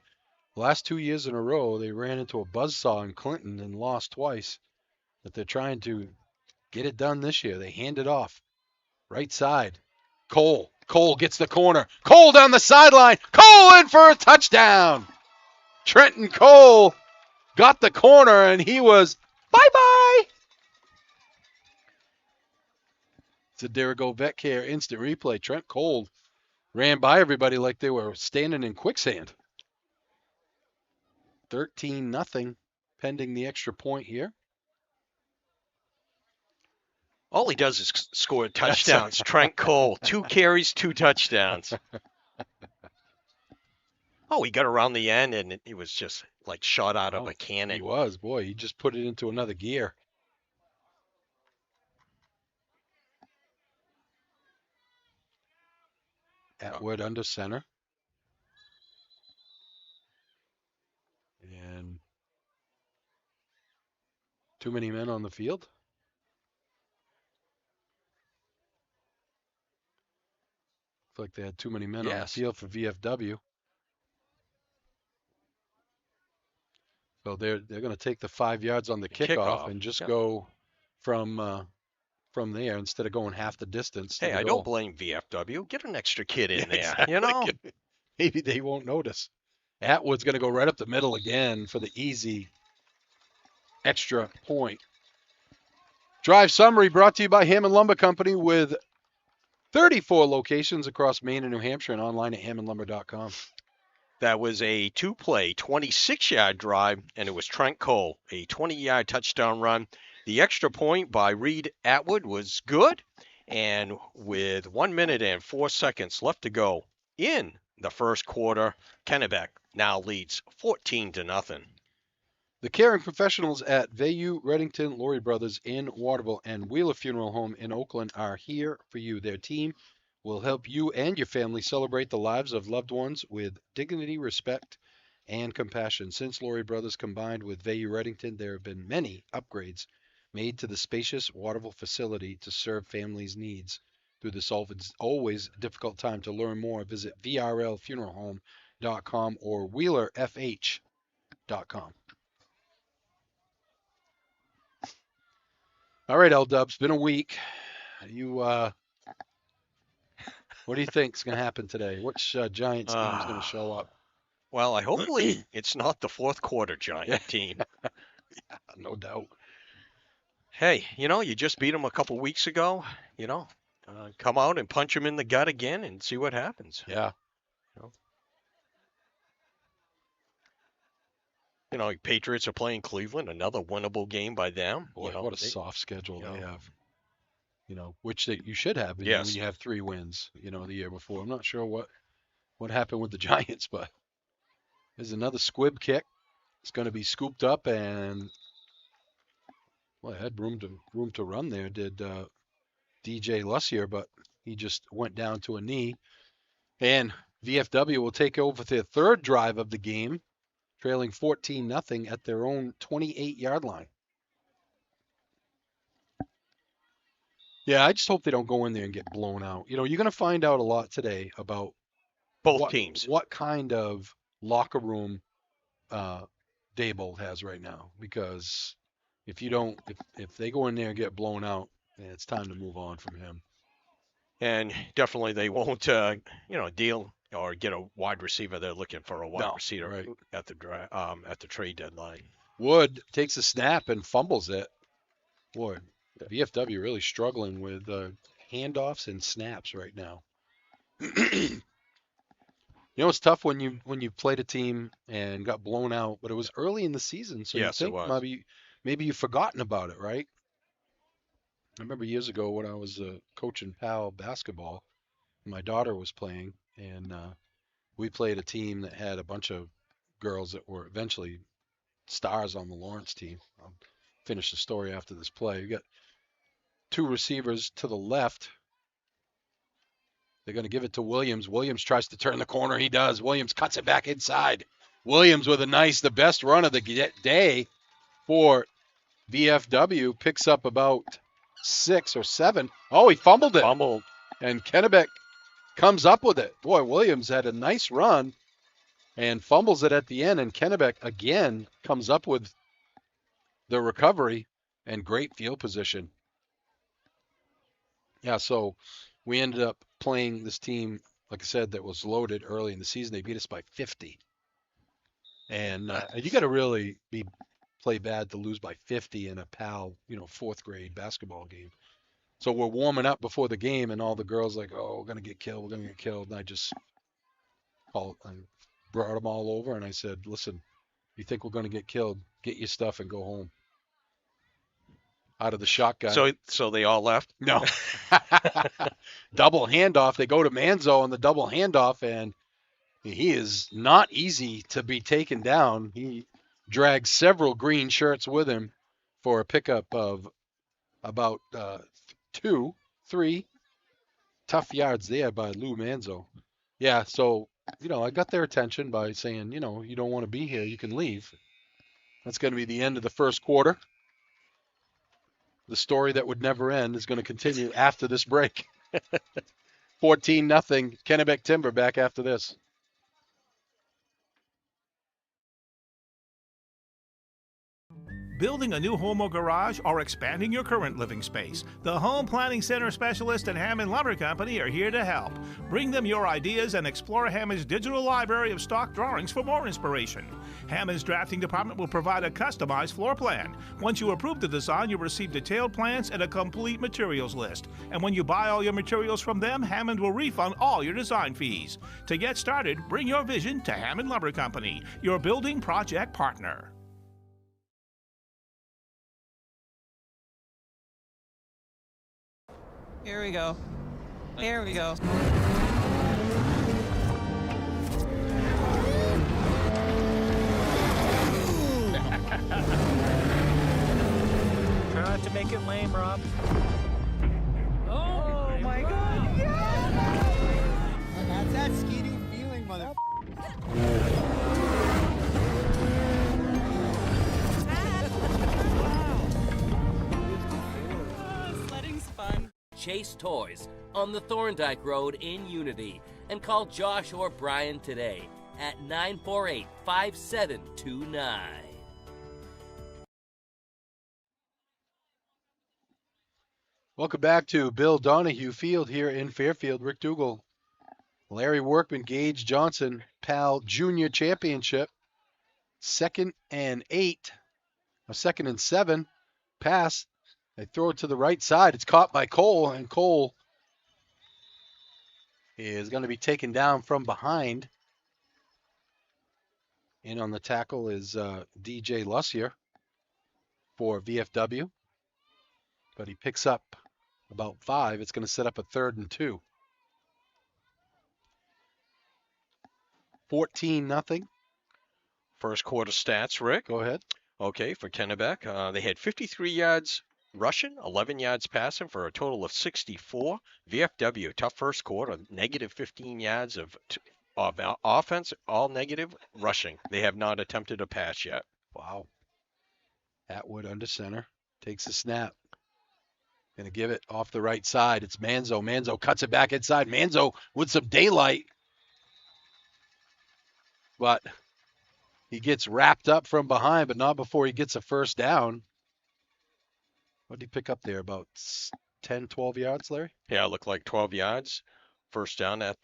The last 2 years in a row, they ran into a buzzsaw in Clinton and lost twice. But they're trying to get it done this year. They hand it off. Right side. Cole. Cole gets the corner. Cole down the sideline. Cole in for a touchdown. Trenton Cole got the corner, and he was bye-bye. It's a Dirigo Vet Care instant replay. Trent Cole ran by everybody like they were standing in quicksand. 13-0 pending the extra point here. All he does is score touchdowns. Trent Cole, 2 carries, 2 touchdowns. Oh, he got around the end, and he was just like shot out of a cannon. He was. Boy, he just put it into another gear. Atwood under center. Too many men on the field? Looks like they had too many men on the Yes. field for VFW. So they're going to take the 5 yards on the kickoff and just go from there instead of going half the distance. Hey, to the I goal. don't blame VFW. Get an extra kid in Yeah, there, exactly. you know? Maybe they won't notice. Atwood's going to go right up the middle again for the easy extra point. Drive summary brought to you by Hammond Lumber Company with 34 locations across Maine and New Hampshire and online at hammondlumber.com. That was a two-play, 26-yard drive, and it was Trent Cole, a 20-yard touchdown run. The extra point by Reed Atwood was good, and with 1 minute and 4 seconds left to go in the first quarter, Kennebec now leads 14-0. The caring professionals at Vayu, Reddington, Laurie Brothers in Waterville, and Wheeler Funeral Home in Oakland are here for you. Their team will help you and your family celebrate the lives of loved ones with dignity, respect, and compassion. Since Laurie Brothers combined with Vayu Reddington, there have been many upgrades made to the spacious Waterville facility to serve families' needs. Through this always difficult time, to learn more, visit vrlfuneralhome.com or wheelerfh.com. All right, L-Dubs, been a week. What do you think is going to happen today? Which Giants team is going to show up? Well, hopefully it's not the fourth quarter Giant team. Yeah, no doubt. Hey, you just beat them a couple weeks ago. Come out and punch them in the gut again and see what happens. Yeah. Patriots are playing Cleveland, another winnable game by them. Boy, what a soft schedule they have. Which you should have when you have 3 wins, the year before. I'm not sure what happened with the Giants, but there's another squib kick. It's going to be scooped up, and it had room to run there, did DJ Lussier, but he just went down to a knee. And VFW will take over their third drive of the game, trailing 14-0 at their own 28-yard line. Yeah, I just hope they don't go in there and get blown out. You're going to find out a lot today about both teams. What kind of locker room Daboll has right now, because if they go in there and get blown out, then it's time to move on from him. And definitely they won't, deal or get a wide receiver. They're looking for a wide receiver at the trade deadline. Wood takes a snap and fumbles it. Boy, VFW really struggling with handoffs and snaps right now. It's tough when you played a team and got blown out, but it was early in the season, so yes, you think maybe you've forgotten about it, right? I remember years ago when I was coaching PAL basketball, my daughter was playing, and we played a team that had a bunch of girls that were eventually stars on the Lawrence team. I'll finish the story after this play. We got 2 receivers to the left. They're going to give it to Williams. Williams tries to turn the corner. He does. Williams cuts it back inside. Williams with the best run of the day for VFW, picks up about 6 or 7. Oh, he fumbled it. And Kennebec comes up with it. Boy, Williams had a nice run and fumbles it at the end. And Kennebec again comes up with the recovery and great field position. Yeah, so we ended up playing this team, like I said, that was loaded early in the season. They beat us by 50. And you got to really play bad to lose by 50 in a PAL, 4th grade basketball game. So we're warming up before the game, and all the girls like, oh, we're going to get killed. And I just brought them all over, and I said, listen, you think we're going to get killed, get your stuff and go home. Out of the shotgun. So they all left? No. Double handoff. They go to Manzo on the double handoff, and he is not easy to be taken down. He drags several green shirts with him for a pickup of about 2, 3 tough yards there by Lou Manzo. Yeah, so, I got their attention by saying, you don't want to be here, you can leave. That's going to be the end of the first quarter. the story that would never end is going to continue after this break. 14-0. Kennebec Timber back after this. Building a new home or garage or expanding your current living space, the Home Planning Center specialists at Hammond Lumber Company are here to help. Bring them your ideas and explore Hammond's digital library of stock drawings for more inspiration. Hammond's drafting department will provide a customized floor plan. Once you approve the design, you'll receive detailed plans and a complete materials list. And when you buy all your materials from them, Hammond will refund all your design fees. To get started, bring your vision to Hammond Lumber Company, your building project partner. Here we go. Here we go. Try not to make it lame, Rob. Oh my god! Yeah! And that's that skating feeling, mother. Sledding's fun. Chase Toys on the Thorndike Road in Unity, and call Josh or Brian today at 948-5729. Welcome back to Bill Donahue Field here in Fairfield. Rick Dougal, Larry Workman, Gage Johnson, PAL Junior Championship. 2nd and 8. A 2nd and 7. Pass. They throw it to the right side. It's caught by Cole, and Cole is going to be taken down from behind. In on the tackle is DJ Lussier for VFW. But he picks up about 5. It's going to set up a 3rd and 2. 14-0. First quarter stats, Rick. Go ahead. Okay, for Kennebec, they had 53 yards rushing, 11 yards passing for a total of 64. VFW, tough first quarter, negative 15 yards of offense, all negative rushing. They have not attempted a pass yet. Wow. Atwood under center, takes the snap. Going to give it off the right side. It's Manzo. Manzo cuts it back inside. Manzo with some daylight. But he gets wrapped up from behind, but not before he gets a first down. What did he pick up there? About 10, 12 yards, Larry? Yeah, it looked like 12 yards. First down at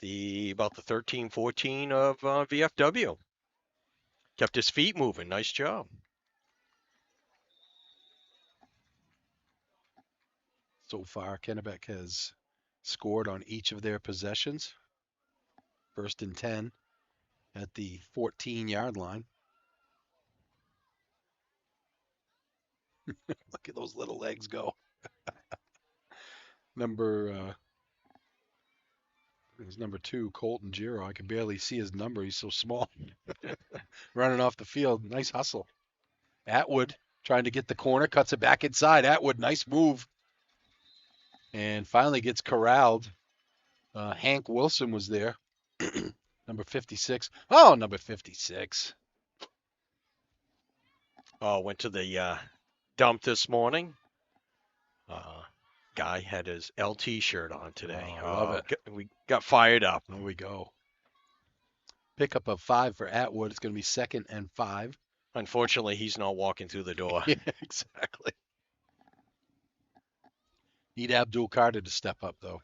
about the 13, 14 of VFW. Kept his feet moving. Nice job. So far, Kennebec has scored on each of their possessions. 1st and 10 at the 14-yard line. Look at those little legs go. Number 2, Colton Giro. I can barely see his number. He's so small. Running off the field. Nice hustle. Atwood trying to get the corner. Cuts it back inside. Atwood, nice move. And finally gets corralled. Hank Wilson was there. Number 56. Oh, number 56. Oh, went to the dump this morning. Guy had his LT shirt on today. Oh, I love it. We got fired up. There we go. Pickup of 5 for Atwood. It's going to be 2nd and 5. Unfortunately, he's not walking through the door. Yeah, exactly. Need Abdul Carter to step up, though.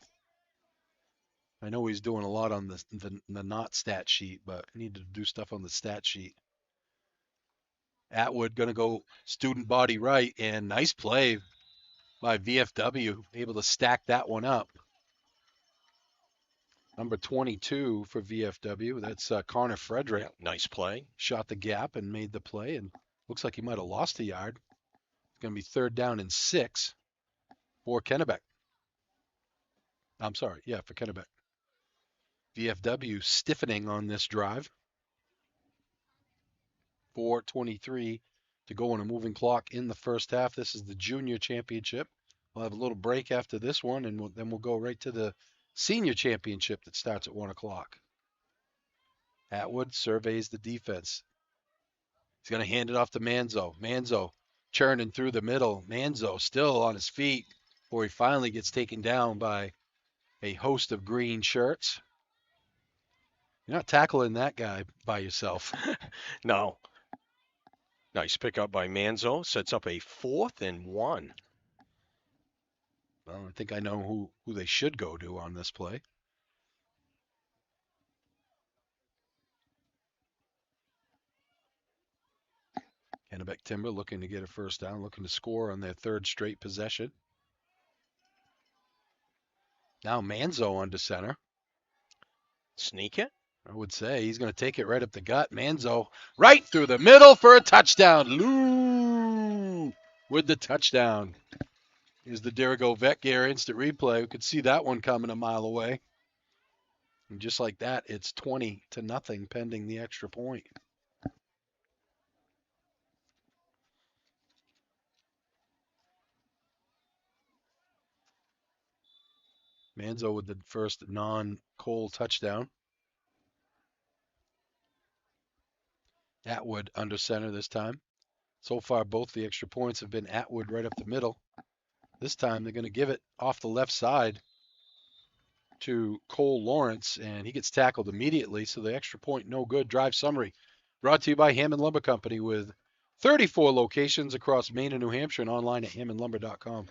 I know he's doing a lot on the not stat sheet, but I need to do stuff on the stat sheet. Atwood going to go student body right, and nice play by VFW, able to stack that one up. Number 22 for VFW, that's Connor Frederick. Yeah, nice play. Shot the gap and made the play, and looks like he might have lost a yard. It's going to be 3rd down and 6 for Kennebec. I'm sorry, yeah, for Kennebec. VFW stiffening on this drive. 4:23 to go on a moving clock in the first half. This is the junior championship. We'll have a little break after this one, and then we'll go right to the senior championship that starts at 1 o'clock. Atwood surveys the defense. He's going to hand it off to Manzo. Manzo churning through the middle. Manzo still on his feet before he finally gets taken down by a host of green shirts. You're not tackling that guy by yourself. No. Nice pickup by Manzo. Sets up a 4th and 1. Well, I think I know who they should go to on this play. Kennebec Timber looking to get a first down, looking to score on their 3rd straight possession. Now Manzo under center. Sneak it. I would say he's going to take it right up the gut. Manzo right through the middle for a touchdown. Lou with the touchdown. Here's the Dirigo Vet Gear instant replay. We could see that one coming a mile away. And just like that, it's 20-0 pending the extra point. Manzo with the first non-Cole touchdown. Atwood under center this time. So far, both the extra points have been Atwood right up the middle. This time, they're going to give it off the left side to Cole Lawrence, and he gets tackled immediately, so the extra point no good. Drive summary brought to you by Hammond Lumber Company with 34 locations across Maine and New Hampshire and online at hammondlumber.com.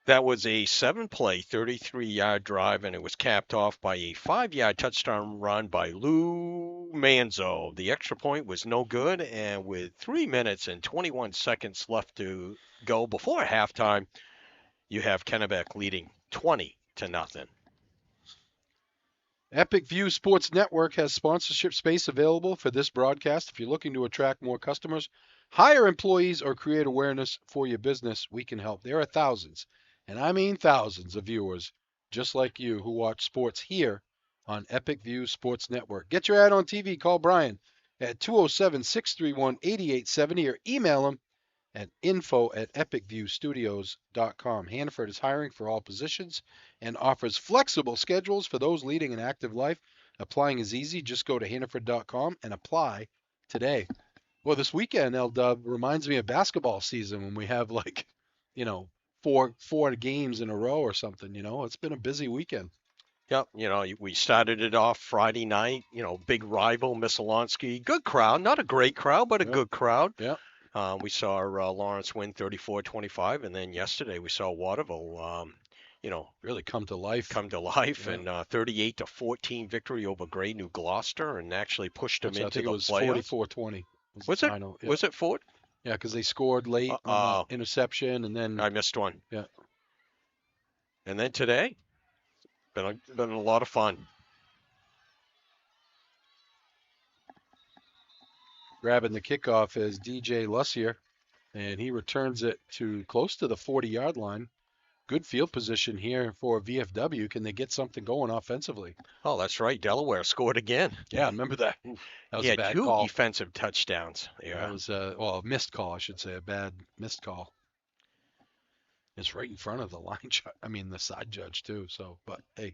That was a 7-play, 33-yard drive, and it was capped off by a 5-yard touchdown run by Lou Manzo. The extra point was no good, and with 3 minutes and 21 seconds left to go before halftime, you have Kennebec leading 20-0. Epic View Sports Network has sponsorship space available for this broadcast. If you're looking to attract more customers, hire employees, or create awareness for your business, we can help. There are thousands, and I mean thousands of viewers just like you who watch sports here on Epic View Sports Network. Get your ad on TV. Call Brian at 207-631-8870 or email him at info@epicviewstudios.com. Hannaford is hiring for all positions and offers flexible schedules for those leading an active life. Applying is easy. Just go to hannaford.com and apply today. Well, this weekend, L-Dub, reminds me of basketball season when we have four games in a row or something. It's been a busy weekend. Yep, we started it off Friday night, big rival, Missalonsky. Good crowd, not a great crowd, but a good crowd. Yeah. We saw Lawrence win 34-25, and then yesterday we saw Waterville, really come to life. And 38-14 victory over Gray New Gloucester, and actually pushed them into the playoffs. 44-20. Was it? Yeah. Was it Ford? Yeah, because they scored late on the interception, and then I missed one. Yeah. And then today, been a lot of fun. Grabbing the kickoff is DJ Lussier, and he returns it to close to the 40-yard line. Good field position here for VFW. Can they get something going offensively? Oh, that's right. Delaware scored again. Yeah, remember that. That was a bad two call. Defensive touchdowns. Yeah. That was a missed call, I should say, a bad missed call. It's right in front of the line judge. I mean, the side judge too. So, but hey,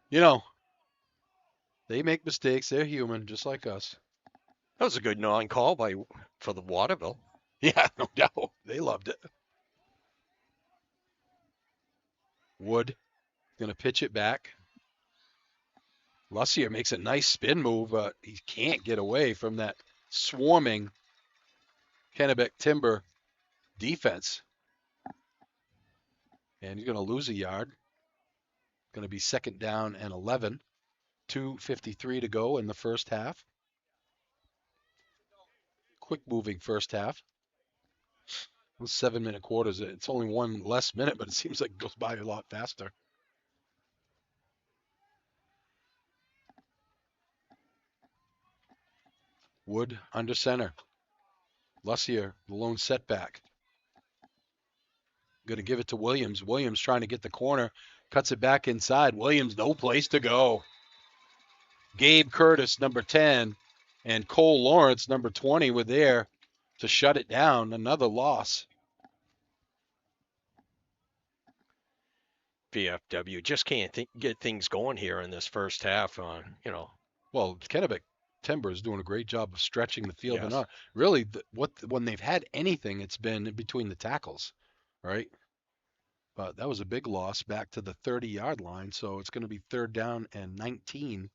they make mistakes. They're human, just like us. That was a good non-call for the Waterville. Yeah, no doubt. They loved it. Wood going to pitch it back. Lussier makes a nice spin move, but he can't get away from that swarming Kennebec Timber defense. And he's going to lose a yard. Going to be 2nd down and 11. 2:53 to go in the first half. Quick moving first half. Those 7-minute quarters, it's only one less minute, but it seems like it goes by a lot faster. Wood under center. Lussier, the lone setback. Going to give it to Williams. Williams trying to get the corner. Cuts it back inside. Williams, no place to go. Gabe Curtis, number 10, and Cole Lawrence, number 20, were there to shut it down. Another loss. VFW just can't get things going here in this first half. Well, Kennebec Timber is doing a great job of stretching the field. Yes. And really, when they've had anything, it's been in between the tackles, right? But that was a big loss back to the 30-yard line. So it's going to be 3rd down and 19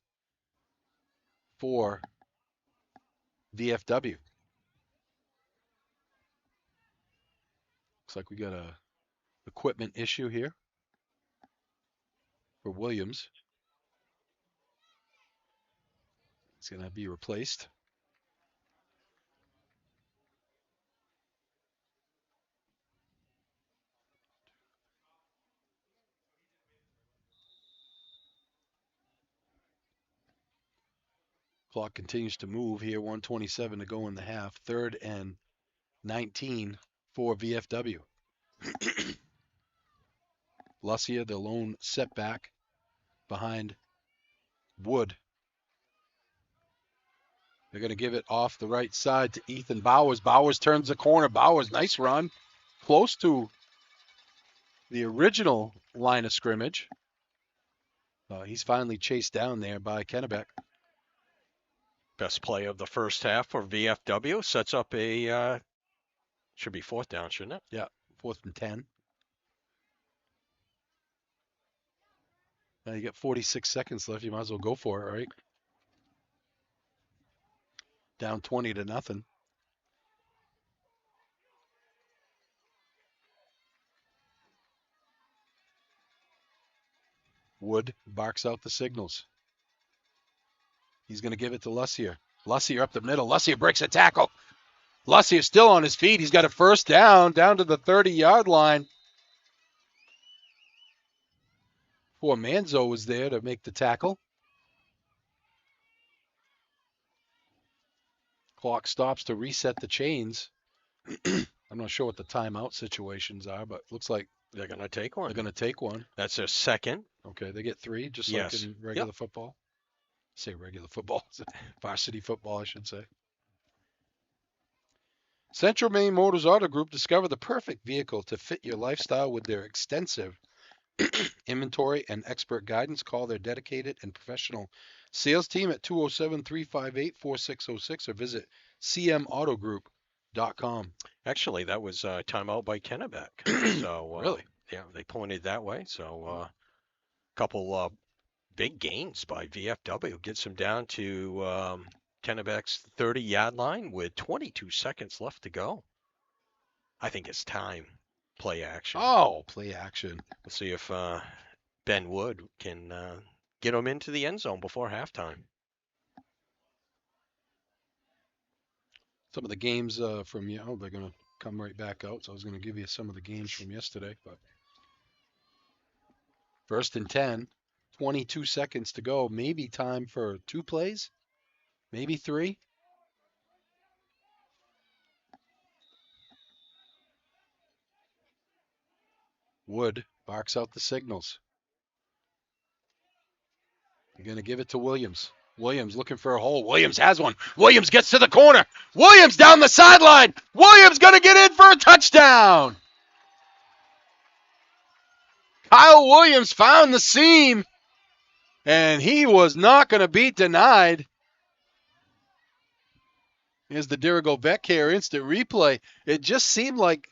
for VFW. Looks like we got a equipment issue here for Williams. It's going to be replaced. Clock continues to move here. 1:27 to go in the half. 3rd and 19 for VFW. Lucia, the lone setback behind Wood. They're going to give it off the right side to Ethan Bowers. Bowers turns the corner. Bowers, nice run. Close to the original line of scrimmage. He's finally chased down there by Kennebec. Best play of the first half for VFW. Sets up a, should be 4th down, shouldn't it? Yeah, 4th and 10. Now you got 46 seconds left. You might as well go for it, right? Down 20-0. Wood barks out the signals. He's going to give it to Lussier. Lussier up the middle. Lussier breaks a tackle. Lussier still on his feet. He's got a 1st down to the 30-yard line. Poor Manzo was there to make the tackle. Clock stops to reset the chains. I'm not sure what the timeout situations are, but looks like they're going to take one. They're going to take one. That's their 2nd. Okay, they get 3, just yes. like in regular football. Say regular football. Varsity football, I should say. Central Maine Motors Auto Group discovered the perfect vehicle to fit your lifestyle with their extensive inventory and expert guidance. Call their dedicated and professional sales team at 207-358-4606 or visit cmautogroup.com. Actually, that was timeout by Kennebec. So really? Yeah, they pointed that way. So a couple big gains by VFW gets them down to Kennebec's 30-yard line with 22 seconds left to go. I think it's time. Play action. Oh, play action. We'll see if Ben Wood can get them into the end zone before halftime. Some of the games from they're going to come right back out. So I was going to give you some of the games from yesterday, but 1st and 10, 22 seconds to go. Maybe time for 2 plays, maybe 3. Wood barks out the signals. You're going to give it to Williams. Williams looking for a hole. Williams has one. Williams gets to the corner. Williams down the sideline. Williams going to get in for a touchdown. Kyle Williams found the seam, and he was not going to be denied. Here's the Dirigo Vecchio instant replay. It just seemed like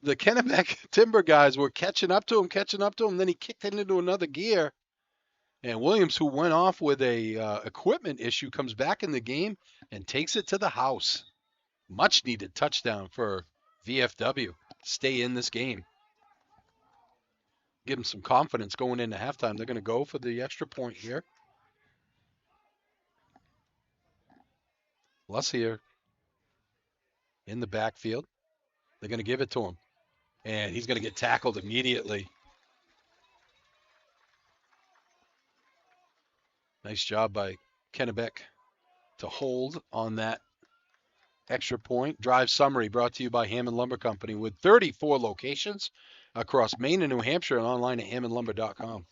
the Kennebec Timber guys were catching up to him. Then he kicked it into another gear. And Williams, who went off with a equipment issue, comes back in the game and takes it to the house. Much needed touchdown for VFW. Stay in this game. Give them some confidence going into halftime. They're going to go for the extra point here. Lussier in the backfield. They're going to give it to him. And he's going to get tackled immediately. Nice job by Kennebec to hold on that extra point. Drive summary brought to you by Hammond Lumber Company with 34 locations across Maine and New Hampshire and online at hammondlumber.com.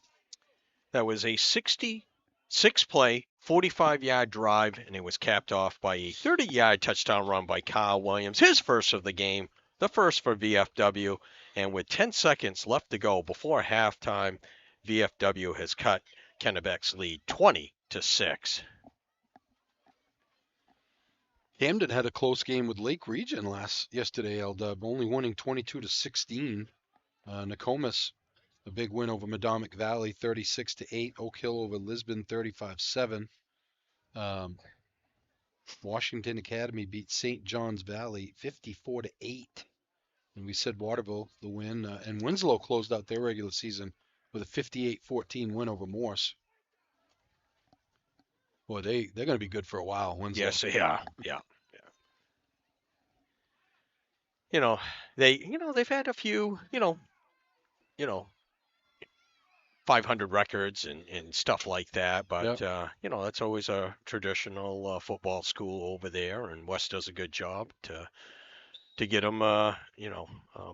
That was a 66-play, 45-yard drive, and it was capped off by a 30-yard touchdown run by Kyle Williams, his first of the game, the first for VFW. And with 10 seconds left to go before halftime, VFW has cut Kennebec's lead 20-6. Hamden had a close game with Lake Region yesterday, L-Dub, only winning 22-16. Nokomis, a big win over Madomic Valley, 36-8. Oak Hill over Lisbon, 35-7. Washington Academy beat St. John's Valley, 54-8. And we said Waterville, the win. And Winslow closed out their regular season with a 58-14 win over Morse. Boy, they're going to be good for a while, Winslow. Yes, yeah. They've had a few, 500 records and stuff like that. But, that's always a traditional football school over there. And West does a good job to get them,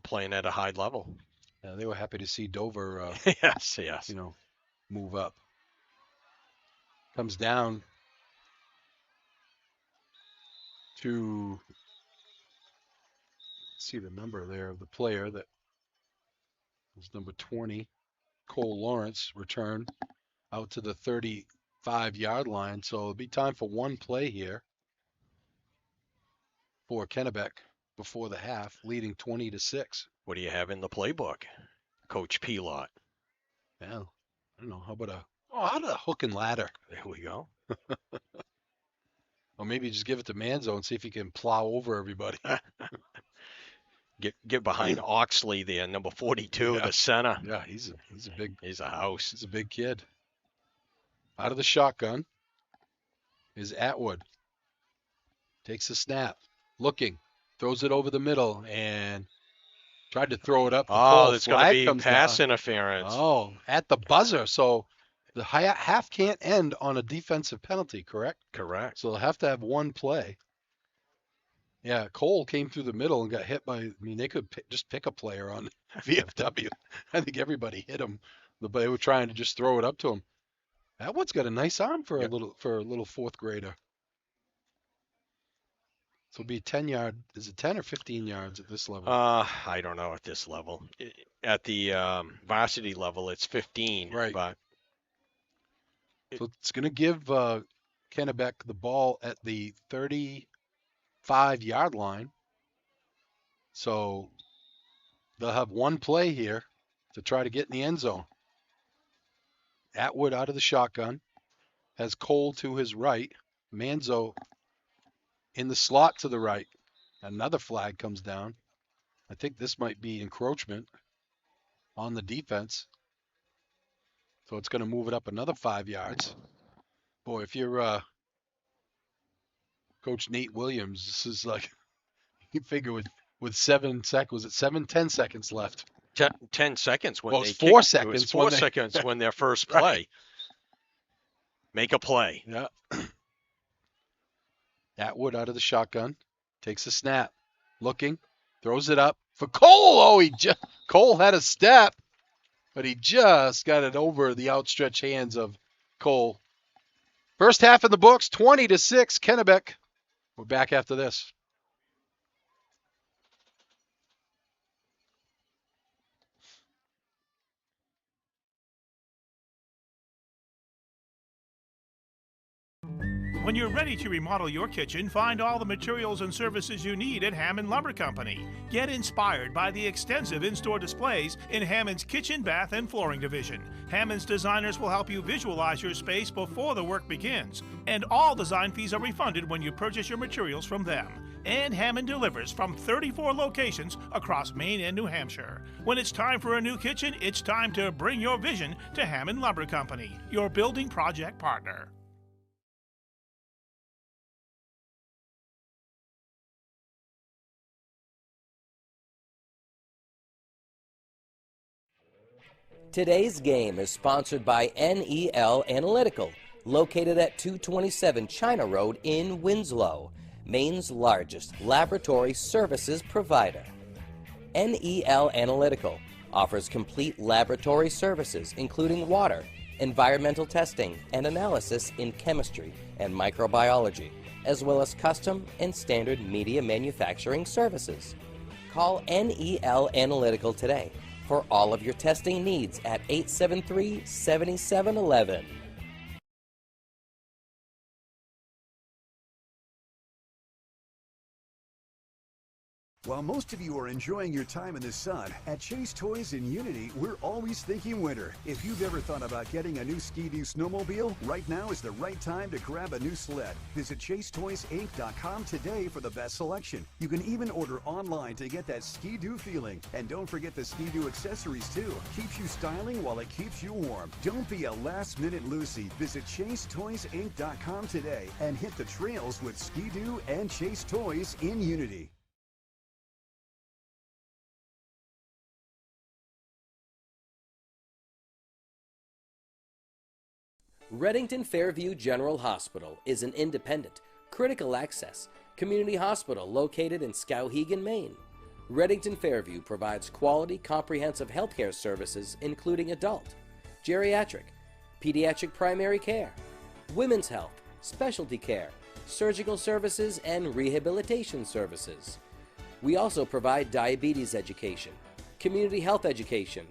playing at a high level. Yeah, they were happy to see Dover, yes. move up. Comes down to see the number there of the player that was number 20. Cole Lawrence return out to the 35-yard line. So it'll be time for one play here for Kennebec before the half, leading 20-6. What do you have in the playbook, Coach Pelot? Well, I don't know. How about a hook and ladder? There we go. Or maybe just give it to Manzo and see if he can plow over everybody. Get behind Oxley there, number 42, the center. Yeah, he's a house. He's a big kid. Out of the shotgun is Atwood. Takes the snap, looking, throws it over the middle, and tried to throw it up. It's going to be pass interference. Oh, at the buzzer. So the half can't end on a defensive penalty, correct? Correct. So they'll have to have one play. Yeah, Cole came through the middle and got hit by. They could just pick a player on VFW. I think everybody hit him. They were trying to just throw it up to him. Atwood's got a nice arm for a little fourth grader. So it'll be 10-yard. Is it 10 or 15 yards at this level? I don't know at this level. At the varsity level, it's 15. Right. But so it's going to give Kennebec the ball at the 35-yard line. So they'll have one play here to try to get in the end zone. Atwood out of the shotgun, has Cole to his right. Manzo in the slot to the right. Another flag comes down. I think this might be encroachment on the defense. So it's going to move it up another 5 yards. Boy, if you're Coach Nate Williams, this is like, you figure with 7 seconds, was it 10 seconds left? 10 seconds when well, they it's 4 kicked, seconds. It was 4 seconds when their first play. Right. Make a play. Yeah. Atwood out of the shotgun, takes a snap, looking, throws it up for Cole. Oh, Cole had a step, but he just got it over the outstretched hands of Cole. First half in the books, 20-6, Kennebec. We're back after this. When you're ready to remodel your kitchen, find all the materials and services you need at Hammond Lumber Company. Get inspired by the extensive in-store displays in Hammond's kitchen, bath, and flooring division. Hammond's designers will help you visualize your space before the work begins. And all design fees are refunded when you purchase your materials from them. And Hammond delivers from 34 locations across Maine and New Hampshire. When it's time for a new kitchen, it's time to bring your vision to Hammond Lumber Company, your building project partner. Today's game is sponsored by NEL Analytical, located at 227 China Road in Winslow, Maine's largest laboratory services provider. NEL Analytical offers complete laboratory services including water, environmental testing, and analysis in chemistry and microbiology, as well as custom and standard media manufacturing services. Call NEL Analytical today for all of your testing needs at 873-7711. While most of you are enjoying your time in the sun, at Chase Toys in Unity, we're always thinking winter. If you've ever thought about getting a new Ski-Doo snowmobile, right now is the right time to grab a new sled. Visit ChaseToysInc.com today for the best selection. You can even order online to get that Ski-Doo feeling. And don't forget the Ski-Doo accessories too. Keeps you styling while it keeps you warm. Don't be a last-minute Lucy. Visit ChaseToysInc.com today and hit the trails with Ski-Doo and Chase Toys in Unity. Reddington Fairview General Hospital is an independent, critical access community hospital located in Skowhegan, Maine. Reddington Fairview provides quality, comprehensive healthcare services including adult, geriatric, pediatric primary care, women's health, specialty care, surgical services, and rehabilitation services. We also provide diabetes education, community health education,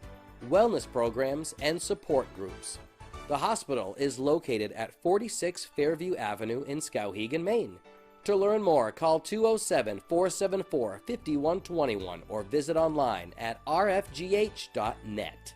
wellness programs, and support groups. The hospital is located at 46 Fairview Avenue in Skowhegan, Maine. To learn more, call 207-474-5121 or visit online at rfgh.net.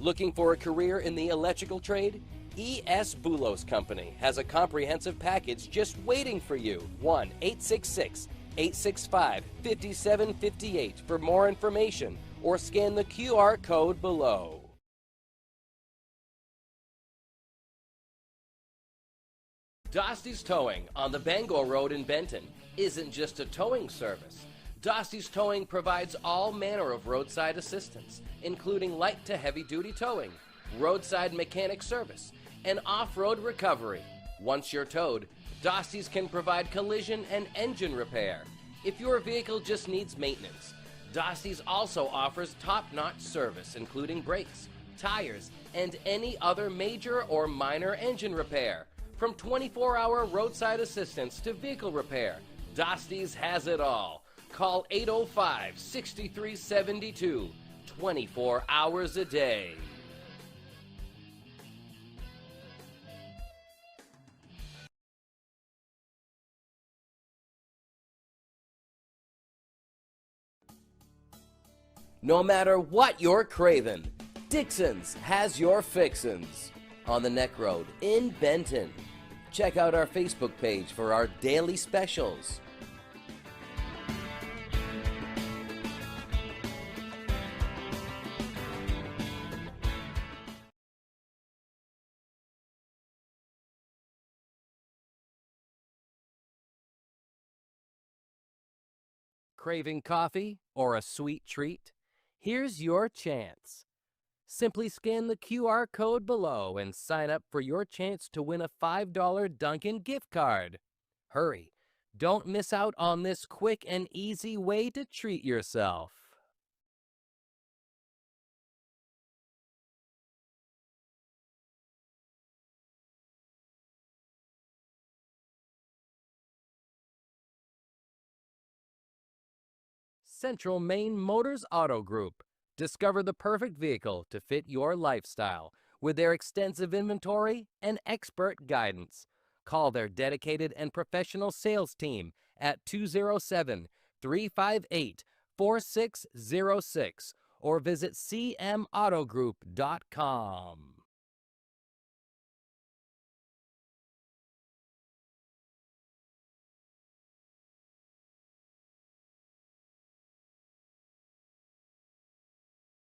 Looking for a career in the electrical trade? E.S. Boulos Company has a comprehensive package just waiting for you. 1-866-865-5758 for more information or scan the QR code below. Dosty's Towing on the Bangor Road in Benton isn't just a towing service. Dosty's Towing provides all manner of roadside assistance, including light to heavy duty towing, roadside mechanic service, and off-road recovery. Once you're towed, Dosty's can provide collision and engine repair. If your vehicle just needs maintenance, Dosty's also offers top-notch service, including brakes, tires, and any other major or minor engine repair. From 24-hour roadside assistance to vehicle repair, Dosty's has it all. Call 805-6372, 24 hours a day. No matter what you're craving, Dixon's has your fixins. On the Neck Road in Benton. Check out our Facebook page for our daily specials. Craving coffee or a sweet treat? Here's your chance. Simply scan the QR code below and sign up for your chance to win a $5 Dunkin' gift card. Hurry, don't miss out on this quick and easy way to treat yourself. Central Maine Motors Auto Group. Discover the perfect vehicle to fit your lifestyle with their extensive inventory and expert guidance. Call their dedicated and professional sales team at 207-358-4606 or visit cmautogroup.com.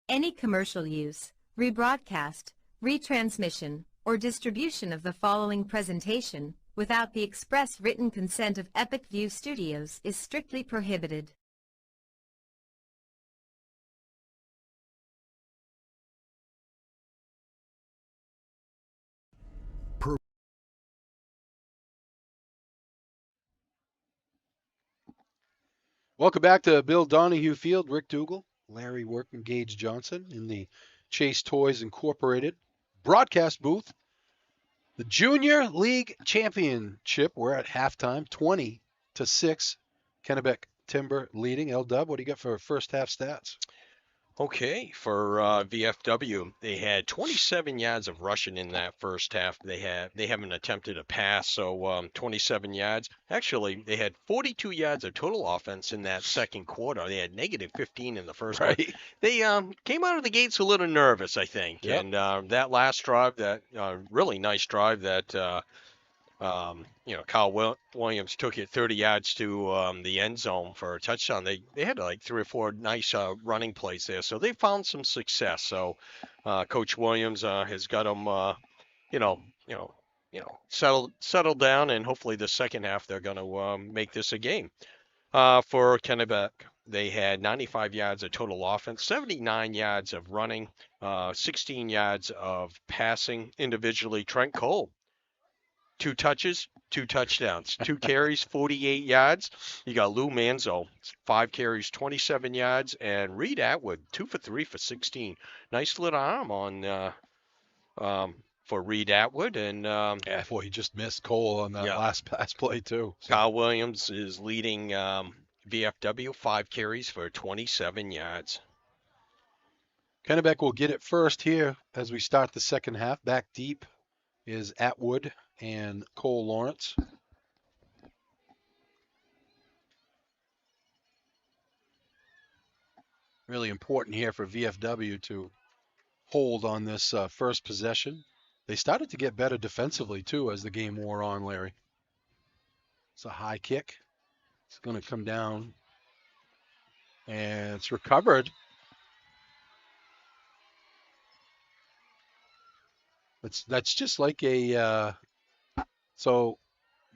Any commercial use, rebroadcast, retransmission, or distribution of the following presentation without the express written consent of Epic View Studios is strictly prohibited. Welcome back to Bill Donahue Field. Rick Dougal, Larry Working Gage Johnson in the Chase Toys Incorporated broadcast booth. The Junior League Championship, we're at halftime, 20-6. Kennebec Timber leading. L-Dub, what do you got for first half stats? Okay, for VFW, they had 27 yards of rushing in that first half. They haven't attempted a pass, so 27 yards. Actually, they had 42 yards of total offense in that second quarter. They had negative 15 in the first one. Right. They came out of the gates a little nervous, I think, Yep. and that last drive, that really nice drive that. Kyle Williams took it 30 yards to the end zone for a touchdown. They had like 3 or 4 nice running plays there, so they found some success. So Coach Williams has got them, you know, you know, settled down, and hopefully the second half they're going to make this a game. For Kennebec, they had 95 yards of total offense, 79 yards of running, 16 yards of passing individually. Trent Cole, 2 touches, 2 touchdowns, 2 carries, 48 yards. You got Lou Manzo, 5 carries, 27 yards, and Reed Atwood, 2 for 3 for 16. Nice little arm on for Reed Atwood, and Yeah, boy, he just missed Cole on that last pass play too. So. Kyle Williams is leading VFW, 5 carries for 27 yards. Kennebec will get it first here as we start the second half. Back deep is Atwood and Cole Lawrence. Really important here for VFW to hold on this first possession. They started to get better defensively too as the game wore on, Larry. It's a high kick. It's going to come down and it's recovered. That's just like a so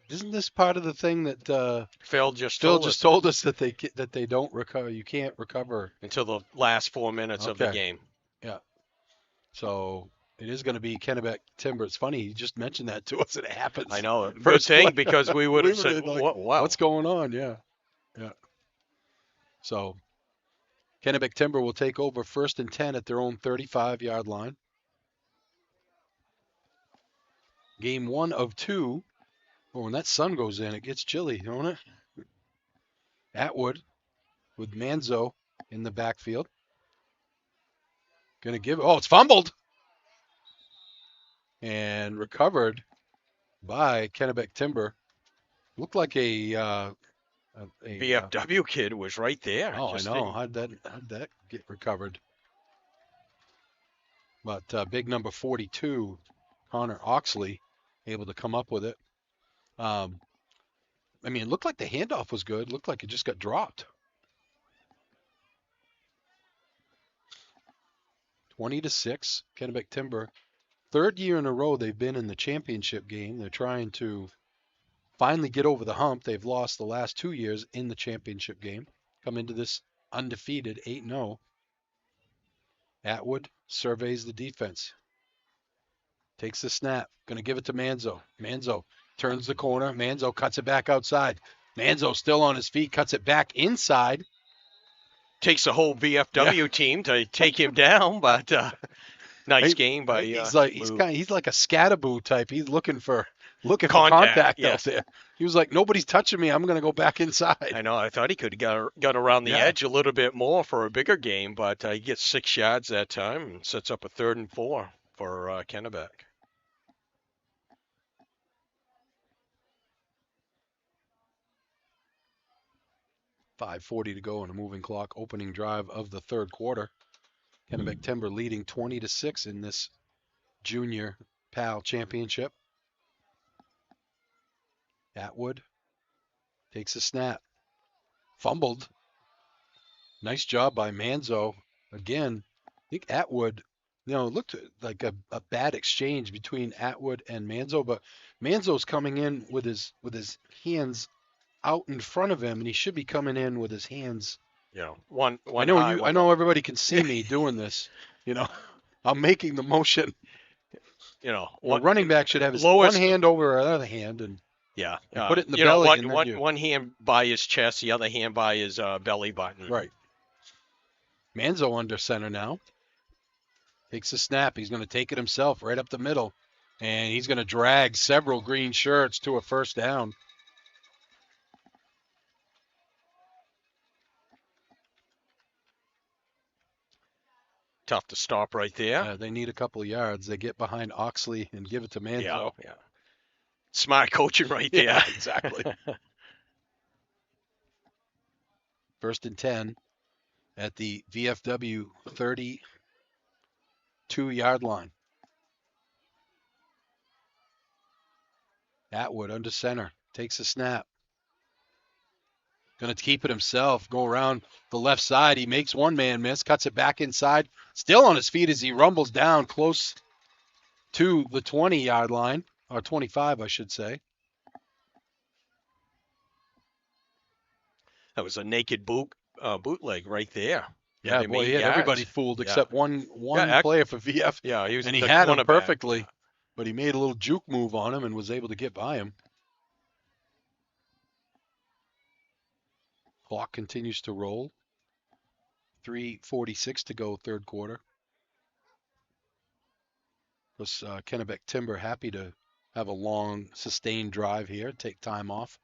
isn't this part of the thing that Phil just told us that they don't recover? You can't recover until the last 4 minutes of the game. Yeah. So it is going to be Kennebec Timber. It's funny he just mentioned that to us. And it happens. I know. Good thing because we would have said, like, "Wow, what's going on?" Yeah. So Kennebec Timber will take over 1st and 10 at their own 35-yard line. Game 1 of 2. Oh, when that sun goes in, it gets chilly, don't it? Atwood with Manzo in the backfield. Going to give it. Oh, it's fumbled. And recovered by Kennebec Timber. Looked like a VFW kid was right there. Oh, I know. How'd that get recovered? But big number 42, Connor Oxley, able to come up with it. I mean, it looked like the handoff was good. Looked like it just got dropped. 20-6, Kennebec Timber. 3rd year in a row they've been in the championship game. They're trying to finally get over the hump. They've lost the last 2 years in the championship game. Come into this undefeated 8-0. Atwood surveys the defense. Takes the snap. Going to give it to Manzo. Manzo turns the corner. Manzo cuts it back outside. Manzo still on his feet. Cuts it back inside. Takes the whole VFW team to take him down, but nice game by he's like a scataboo type. He's looking for contact out there. He was like, nobody's touching me. I'm going to go back inside. I know. I thought he could have got around the edge a little bit more for a bigger game, but he gets 6 yards that time and sets up a 3rd and 4 for Kennebec. .540 to go on a moving clock. Opening drive of the 3rd quarter. Kennebec Timber leading 20-6 in this junior PAL championship. Atwood takes a snap. Fumbled. Nice job by Manzo. Again, I think Atwood, it looked like a bad exchange between Atwood and Manzo, but Manzo's coming in with his hands out in front of him, and he should be coming in with his hands. One. I know everybody can see me doing this. I'm making the motion. One running back should have his one hand over another hand and put it in the belly. One hand by his chest, the other hand by his belly button. Right. Manzo under center now. Takes a snap. He's going to take it himself right up the middle, and he's going to drag several green shirts to a 1st down. Tough to stop right there. They need a couple of yards. They get behind Oxley and give it to Manzo. Yeah. Smart coaching right there. Yeah, exactly. 1st and 10 at the VFW 32-yard line. Atwood under center, takes a snap. Going to keep it himself, go around the left side. He makes one man miss, cuts it back inside. Still on his feet as he rumbles down close to the 20-yard line, or 25, I should say. That was a naked bootleg right there. Yeah, boy, he had everybody fooled except one player for VF. Yeah, he had him perfectly, but he made a little juke move on him and was able to get by him. Clock continues to roll. 3:46 to go, third quarter. Was Kennebec Timber happy to have a long, sustained drive here, take time off.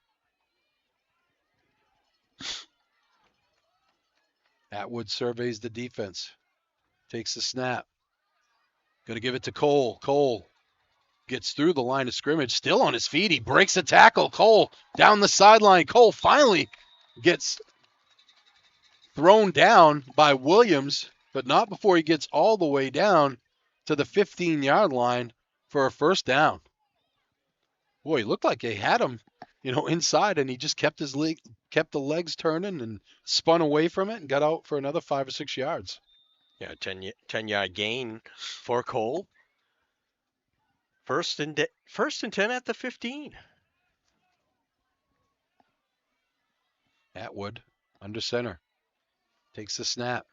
Atwood surveys the defense, takes the snap. Going to give it to Cole. Cole gets through the line of scrimmage, still on his feet. He breaks a tackle. Cole down the sideline. Cole finally gets thrown down by Williams, but not before he gets all the way down to the 15-yard line for a first down. Boy, it looked like they had him, inside, and he just kept the legs turning and spun away from it and got out for another 5 or 6 yards. Yeah, 10-yard gain for Cole. First and 10 at the 15. Atwood under center. Takes the snap.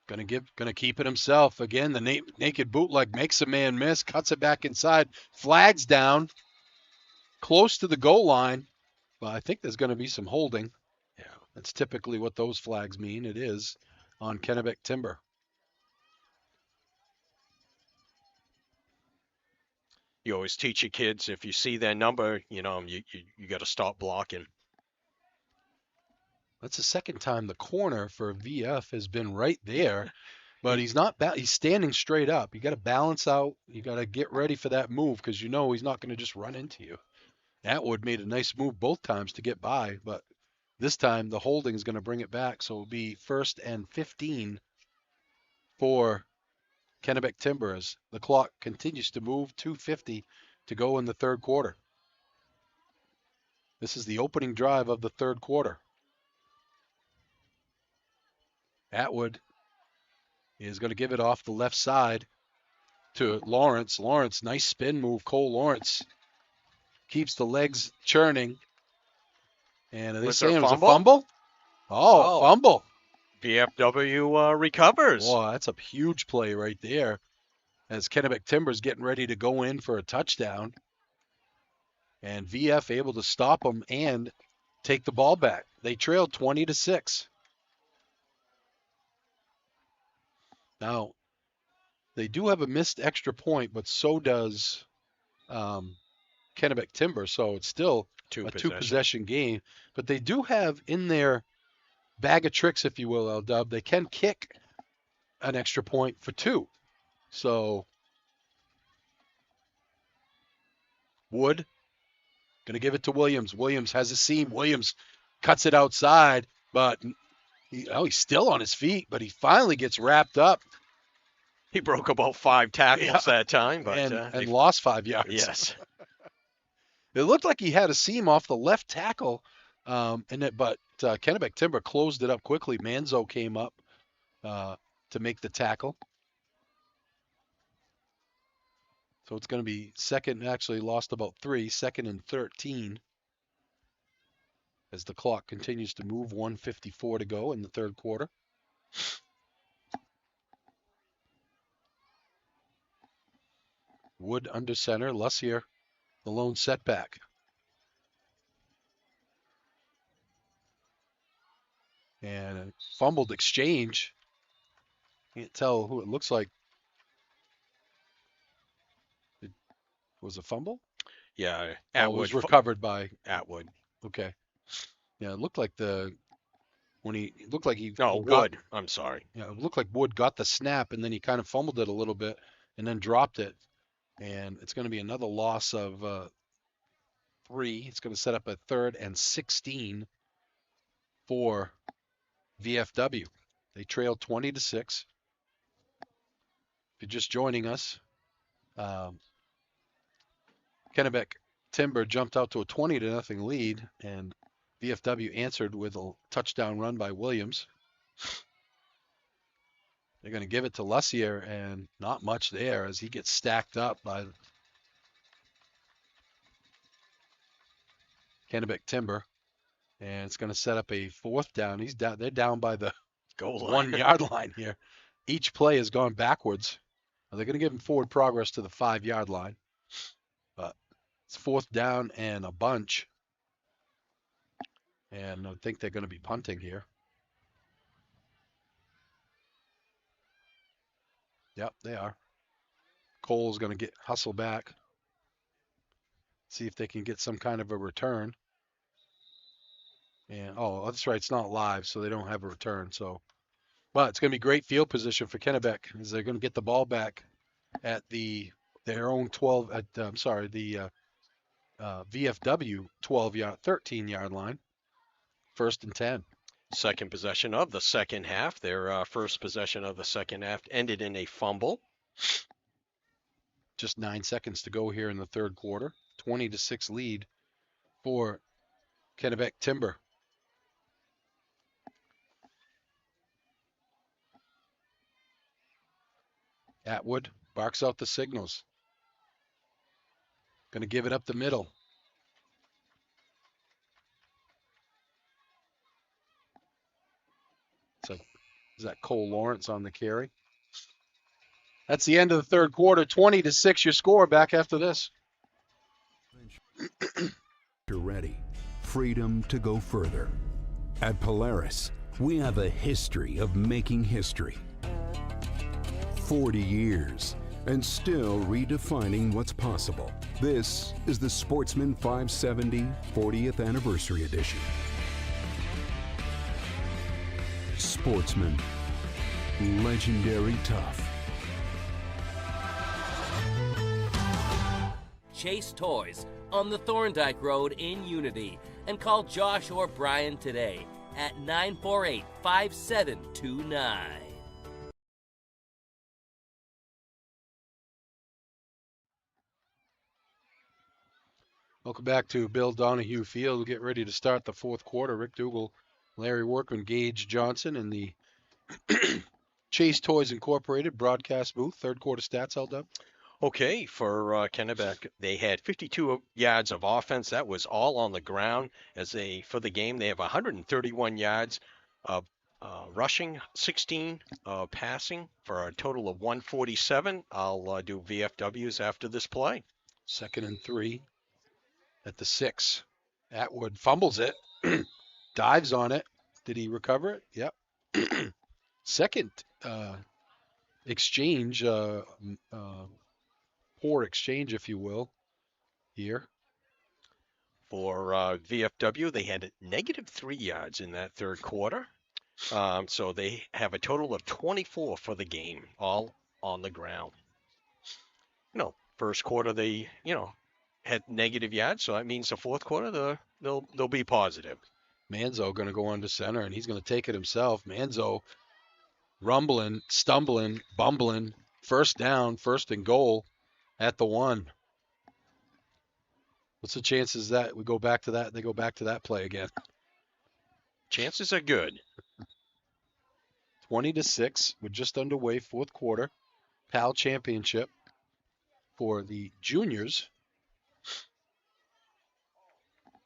Gonna keep it himself. Again, the naked bootleg makes a man miss, cuts it back inside, flags down, close to the goal line. But I think there's going to be some holding. Yeah. That's typically what those flags mean. It is on Kennebec Timber. You always teach your kids, if you see their number, you got to stop blocking. That's the second time the corner for VF has been right there, but he's not. He's standing straight up. You got to balance out. You got to get ready for that move because he's not going to just run into you. Atwood made a nice move both times to get by, but this time the holding is going to bring it back. So it'll be 1st and 15 for Kennebec Timber as the clock continues to move. 2:50 to go in the third quarter. This is the opening drive of the third quarter. Atwood is going to give it off the left side to Lawrence. Lawrence, nice spin move. Cole Lawrence keeps the legs churning. And are they saying it was a fumble? Oh, fumble. VFW recovers. Boy, that's a huge play right there as Kennebec Timber's getting ready to go in for a touchdown. And VF able to stop them and take the ball back. They trailed 20-6. Now, they do have a missed extra point, but so does Kennebec Timber. So it's still a two-possession game. But they do have in their bag of tricks, if you will, L-Dub, they can kick an extra point for 2. So Wood going to give it to Williams. Williams has a seam. Williams cuts it outside, but he's still on his feet, but he finally gets wrapped up. He broke about 5 tackles that time, but and lost 5 yards. Yes. It looked like he had a seam off the left tackle, but Kennebec Timber closed it up quickly. Manzo came up to make the tackle. So it's going to be actually lost about 3, 2nd and 13. As the clock continues to move, 1:54 to go in the third quarter. Wood under center, Lussier, the lone setback. And a fumbled exchange. Can't tell who it looks like. It was a fumble? Yeah, Atwood was recovered by Atwood. Okay. Yeah, it looked like the when he it looked like he No, got, Wood. I'm sorry. yeah, it looked like Wood got the snap and then he kind of fumbled it a little bit and then dropped it. And it's going to be another loss of 3. It's going to set up a 3rd and 16 for VFW. They trailed 20-6. If you're just joining us, Kennebec Timber jumped out to a 20-0 lead, and VFW answered with a touchdown run by Williams. They're going to give it to Lussier, and not much there as he gets stacked up by Kennebec Timber, and it's going to set up a 4th down. He's down. They're down by the Goal line. 1-yard line here. Each play has gone backwards. They're going to give him forward progress to the 5-yard line, but it's 4th down and a bunch. And I think they're going to be punting here. Yep, they are. Cole's going to get hustle back. See if they can get some kind of a return. And oh, that's right, it's not live, so they don't have a return. So, but it's going to be great field position for Kennebec as they're going to get the ball back at their own 12. The VFW 13-yard line. 1st and 10. Second possession of the second half. Their first possession of the second half ended in a fumble. Just 9 seconds to go here in the 3rd quarter. 20-6 lead for Kennebec Timber. Atwood barks out the signals. Going to give it up the middle. So is that Cole Lawrence on the carry? That's the end of the 3rd quarter. 20-6 your score. Back after this. You're ready. Freedom to go further. At Polaris, we have a history of making history. 40 years, and still redefining what's possible. This is the Sportsman 570 40th Anniversary Edition. Sportsman, legendary tough. Chase Toys on the Thorndike Road in Unity, and call Josh or Brian today at 948-5729. Welcome back to Bill Donahue Field. We'll get ready to start the 4th quarter. Rick Dougal, Larry Workman, Gage Johnson in the Chase Toys Incorporated broadcast booth. 3rd quarter stats held up. Okay, for Kennebec, they had 52 yards of offense. That was all on the ground. For the game, they have 131 yards of rushing, 16 passing for a total of 147. I'll do VFWs after this play. 2nd and 3 at the 6. Atwood fumbles it, dives on it. Did he recover it? Yep. Second exchange, poor exchange, if you will, here. For VFW, they had -3 yards in that 3rd quarter. So they have a total of 24 for the game, all on the ground. First quarter they, had negative yards, so that means the 4th quarter they'll be positive. Manzo going to go under center, and he's going to take it himself. Manzo rumbling, stumbling, bumbling. 1st down, 1st and goal at the 1. What's the chances that we go back to that? They go back to that play again. Chances are good. 20-6. We're just underway, 4th quarter. PAL championship for the juniors.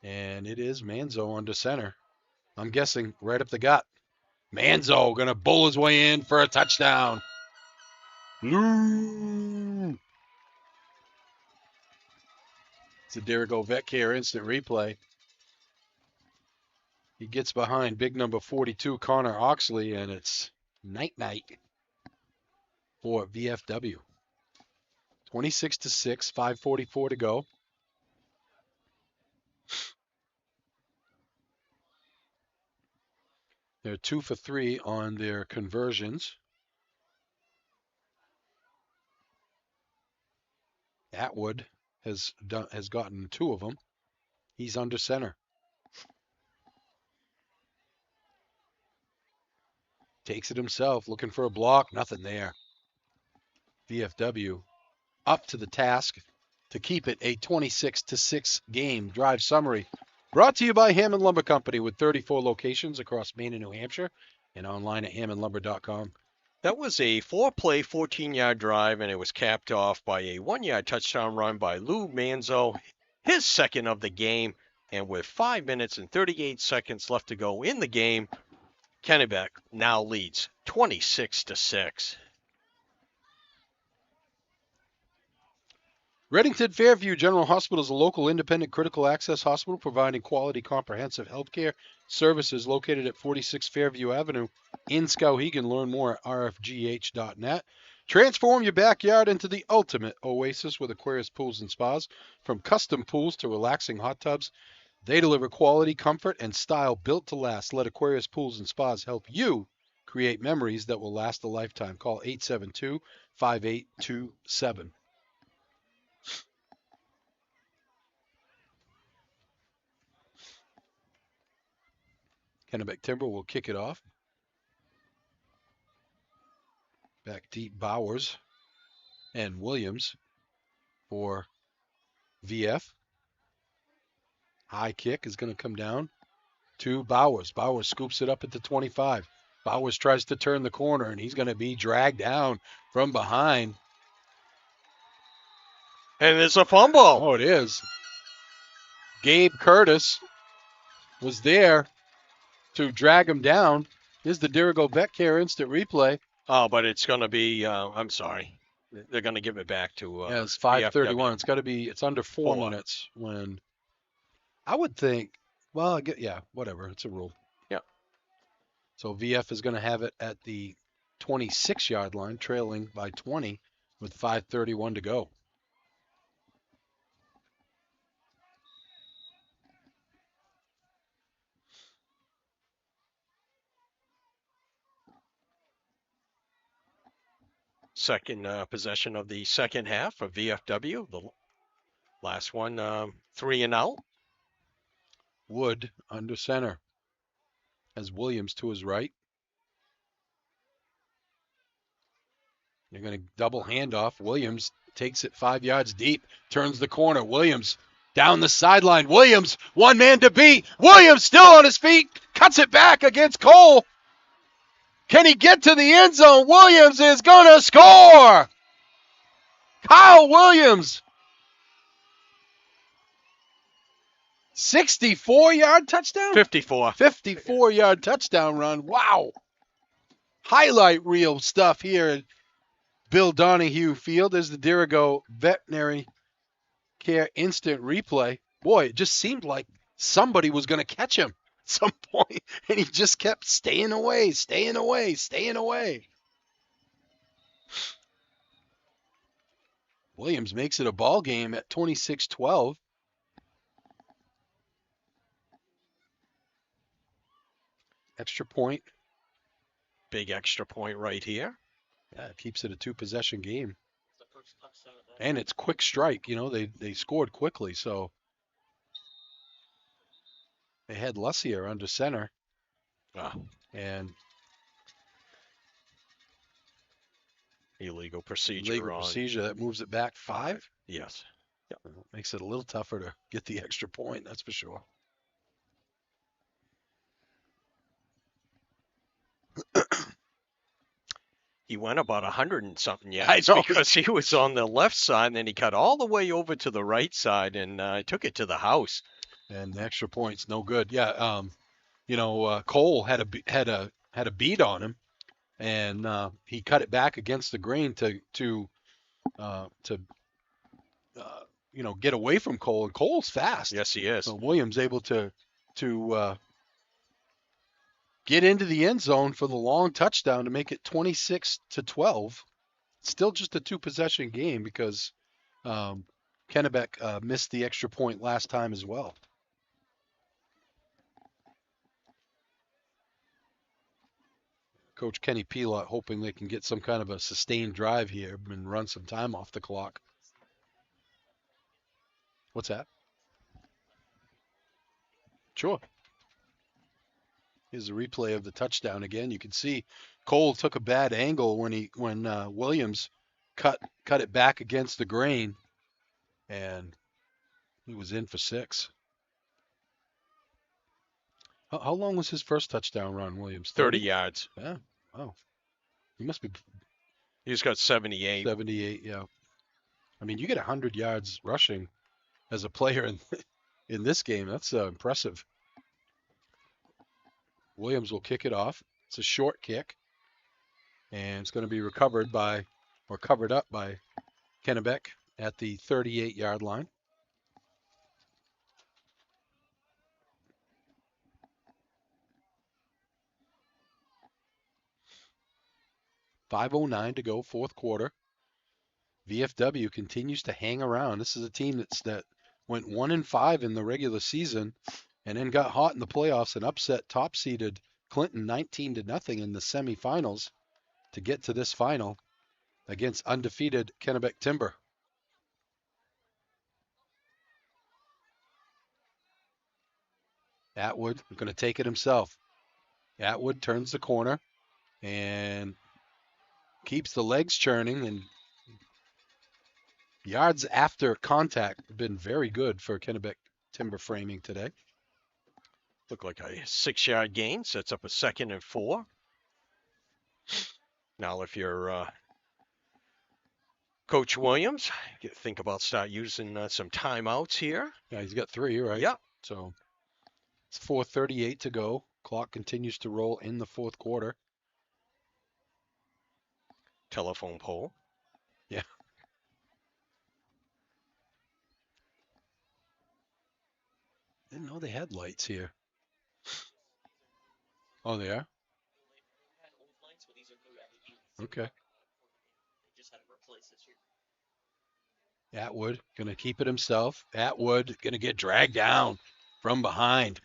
And it is Manzo under center. I'm guessing right up the gut. Manzo going to bowl his way in for a touchdown. Blue. It's a Derek Ovec here, instant replay. He gets behind big number 42, Connor Oxley, and it's night-night for VFW. 26-6, 5:44 to go. They're 2 for 3 on their conversions. Atwood has gotten 2 of them. He's under center. Takes it himself, looking for a block. Nothing there. VFW up to the task to keep it a 26-6 game. Drive summary brought to you by Hammond Lumber Company with 34 locations across Maine and New Hampshire and online at hammondlumber.com. That was a 4-play, 14-yard drive, and it was capped off by a 1-yard touchdown run by Lou Manzo, his second of the game. And with 5 minutes and 38 seconds left to go in the game, Kennebec now leads 26-6. Reddington Fairview General Hospital is a local independent critical access hospital providing quality comprehensive healthcare services located at 46 Fairview Avenue in Skowhegan. Learn more at rfgh.net. Transform your backyard into the ultimate oasis with Aquarius Pools and Spas. From custom pools to relaxing hot tubs, they deliver quality, comfort, and style built to last. Let Aquarius Pools and Spas help you create memories that will last a lifetime. Call 872-5827. Kennebec Timber will kick it off. Back deep, Bowers and Williams for VF. High kick is going to come down to Bowers. Bowers scoops it up at the 25. Bowers tries to turn the corner, and he's going to be dragged down from behind. And it's a fumble. Oh, it is. Gabe Curtis was there to drag him down. Here's the Dirigo Betcare instant replay. Oh, but it's going to be, I'm sorry. They're going to give it back to yeah, it's 5:31. VFW. It's got to be, it's under 4 minutes when I would think, well, yeah, whatever. It's a rule. Yeah. So VF is going to have it at the 26-yard line, trailing by 20 with 5:31 to go. Second possession of the second half for VFW. The last one, 3 and out. Wood under center. Has Williams to his right. You're going to double handoff. Williams takes it 5 yards deep, turns the corner. Williams down the sideline. Williams, one man to beat. Williams still on his feet, cuts it back against Cole. Can he get to the end zone? Williams is going to score. Kyle Williams. 64-yard touchdown? 54. 54-yard touchdown run. Wow. Highlight reel stuff here at Bill Donahue Field. There's the Dirigo Veterinary Care instant replay. Boy, it just seemed like somebody was going to catch him at some point, and he just kept staying away, staying away, staying away. Williams makes it a ball game at 26-12. Extra point. Big extra point right here. Yeah, it keeps it a 2-possession game. And it's quick strike. You know, they scored quickly, so they had Lussier under center. And illegal procedure. That moves it back 5. Yes. Yep. Makes it a little tougher to get the extra point, that's for sure. He went about 100 and something yards because he was on the left side, and then he cut all the way over to the right side and took it to the house. And the extra point's no good. Yeah, Cole had a beat on him, and he cut it back against the grain to get away from Cole. And Cole's fast. Yes, he is. So Williams able to get into the end zone for the long touchdown to make it 26-12. Still just a 2-possession game because Kennebec missed the extra point last time as well. Coach Kenny Pielot hoping they can get some kind of a sustained drive here and run some time off the clock. What's that? Sure. Here's a replay of the touchdown again. You can see Cole took a bad angle when Williams cut it back against the grain, and he was in for 6. How long was his first touchdown run, Williams? 30 yards. Yeah. Wow. He must be He's got 78. 78. Yeah. I mean, you get 100 yards rushing as a player in this game. That's impressive. Williams will kick it off. It's a short kick, and it's going to be covered up by Kennebec at the 38-yard line. .509 to go, fourth quarter. VFW continues to hang around. This is a team that went 1-5 in the regular season and then got hot in the playoffs and upset top-seeded Clinton 19-0 in the semifinals to get to this final against undefeated Kennebec Timber. Atwood going to take it himself. Atwood turns the corner and keeps the legs churning, and yards after contact have been very good for Kennebec Timberframing today. Look like a 6-yard gain. Sets up a 2nd and 4. Now, if you're Coach Williams, you think about start using some timeouts here. Yeah, he's got 3, right? Yeah. So it's 4:38 to go. Clock continues to roll in the fourth quarter. Telephone pole. Yeah. Didn't know they had lights here. Oh, they are? Okay. Atwood going to keep it himself. Atwood going to get dragged down from behind.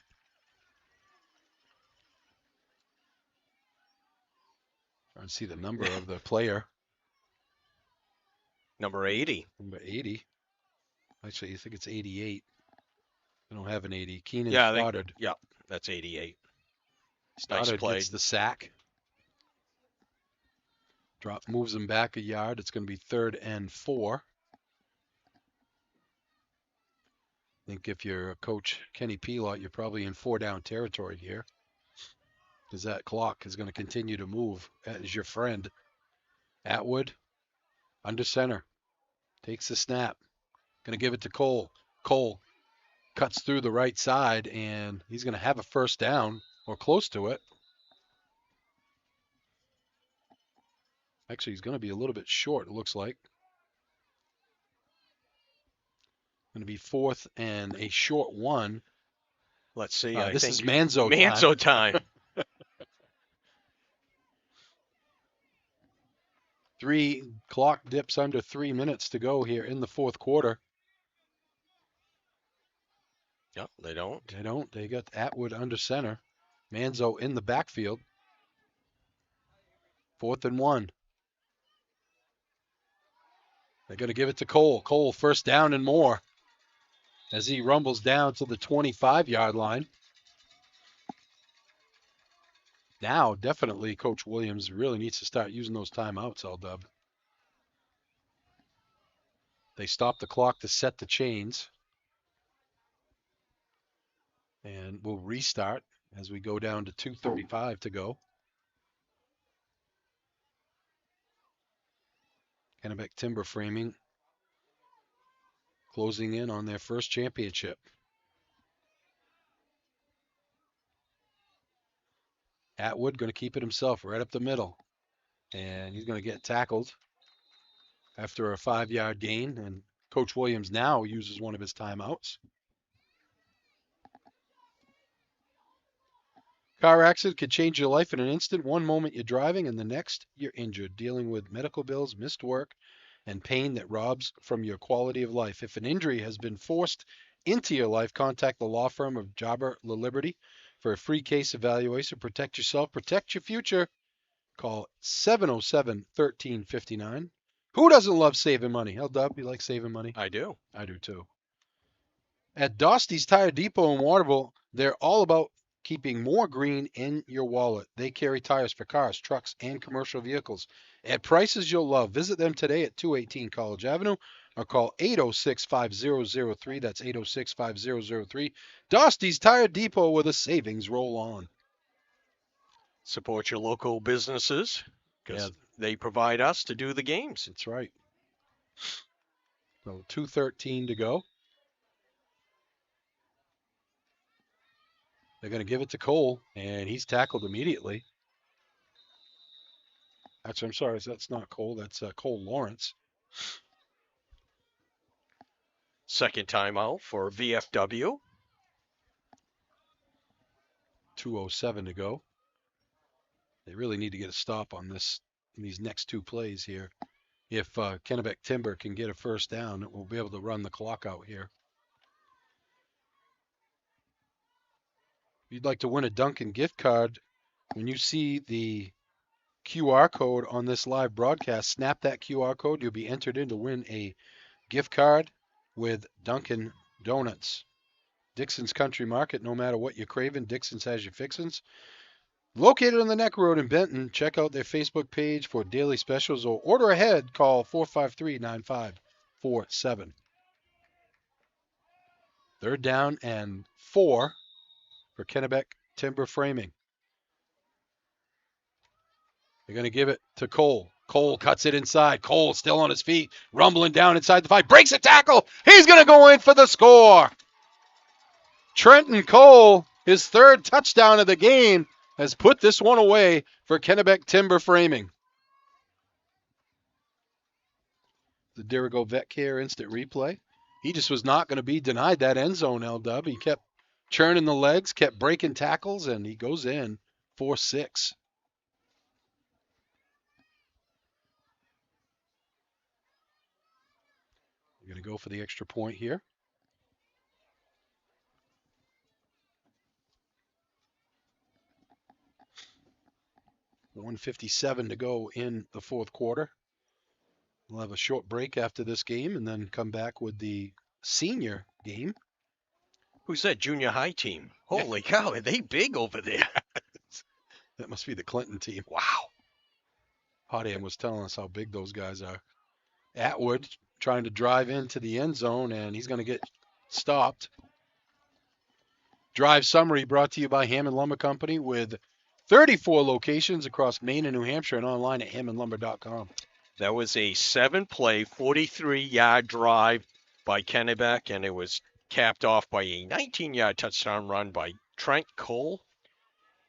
Trying to see the number of the player. Number 80. Number 80. Actually, I think it's 88. I don't have an 80. Keenan Yeah, Stoddard. Yeah, that's 88. Stoddard Nice play. gets the sack. Moves him back a yard. It's going to be 3rd and 4. I think if you're Coach Kenny Pielot, you're probably in 4-down territory here, because that clock is going to continue to move as your friend. Atwood, under center, takes the snap. Going to give it to Cole. Cole cuts through the right side, and he's going to have a first down or close to it. Actually, he's going to be a little bit short, it looks like. Going to be 4th and a short 1. Let's see. This is Manzo time. 3 clock dips under 3 minutes to go here in the fourth quarter. Yep, they don't. They don't. They got Atwood under center. Manzo in the backfield. 4th and 1. They're going to give it to Cole. Cole, first down and more, as he rumbles down to the 25-yard line. Now, definitely, Coach Williams really needs to start using those timeouts, L-Dub. They stop the clock to set the chains. And we'll restart as we go down to 2:35 to go. Kennebec Timberframing closing in on their first championship. Atwood going to keep it himself right up the middle. And he's going to get tackled after a 5-yard gain. And Coach Williams now uses one of his timeouts. Car accident could change your life in an instant. One moment you're driving and the next you're injured, dealing with medical bills, missed work, and pain that robs from your quality of life. If an injury has been forced into your life, contact the law firm of Jobber LaLiberty for a free case evaluation. Protect yourself, protect your future. Call 707-1359. Who doesn't love saving money? L-Dub, you like saving money? I do. I do too. At Dosty's Tire Depot in Waterville, they're all about keeping more green in your wallet. They carry tires for cars, trucks, and commercial vehicles at prices you'll love. Visit them today at 218 College Avenue or call 806-5003. That's 806-5003. Dosty's Tire Depot, where the savings roll on. Support your local businesses because they provide us to do the games. That's right. So 2:13 to go. They're going to give it to Cole, and he's tackled immediately. Actually, I'm sorry, that's not Cole. That's Cole Lawrence. Second timeout for VFW. 2:07 to go. They really need to get a stop on these next two plays here. If Kennebec Timber can get a first down, we'll be able to run the clock out here. If you'd like to win a Dunkin' gift card, when you see the QR code on this live broadcast, snap that QR code. You'll be entered in to win a gift card with Dunkin' Donuts. Dixon's Country Market, no matter what you're craving, Dixon's has your fixins. Located on the Neck Road in Benton, check out their Facebook page for daily specials or order ahead. Call 453-9547. Third down and 4 for Kennebec Timberframing. They're going to give it to Cole. Cole cuts it inside. Cole still on his feet, rumbling down inside the 5. Breaks a tackle. He's going to go in for the score. Trenton Cole, his third touchdown of the game, has put this one away for Kennebec Timberframing. The Dirigo Vet Care instant replay. He just was not going to be denied that end zone, L-Dub. He kept churning the legs, kept breaking tackles, and he goes in 4-6. We're going to go for the extra point here. $1:57 to go in the fourth quarter. We'll have a short break after this game and then come back with the senior game. Who's that junior high team? Holy cow, are they big over there? That must be the Clinton team. Wow. Potham was telling us how big those guys are. Atwood trying to drive into the end zone, and he's going to get stopped. Drive summary brought to you by Hammond Lumber Company with 34 locations across Maine and New Hampshire and online at hammondlumber.com. That was a 7-play, 43-yard drive by Kennebec, and it was capped off by a 19-yard touchdown run by Trent Cole.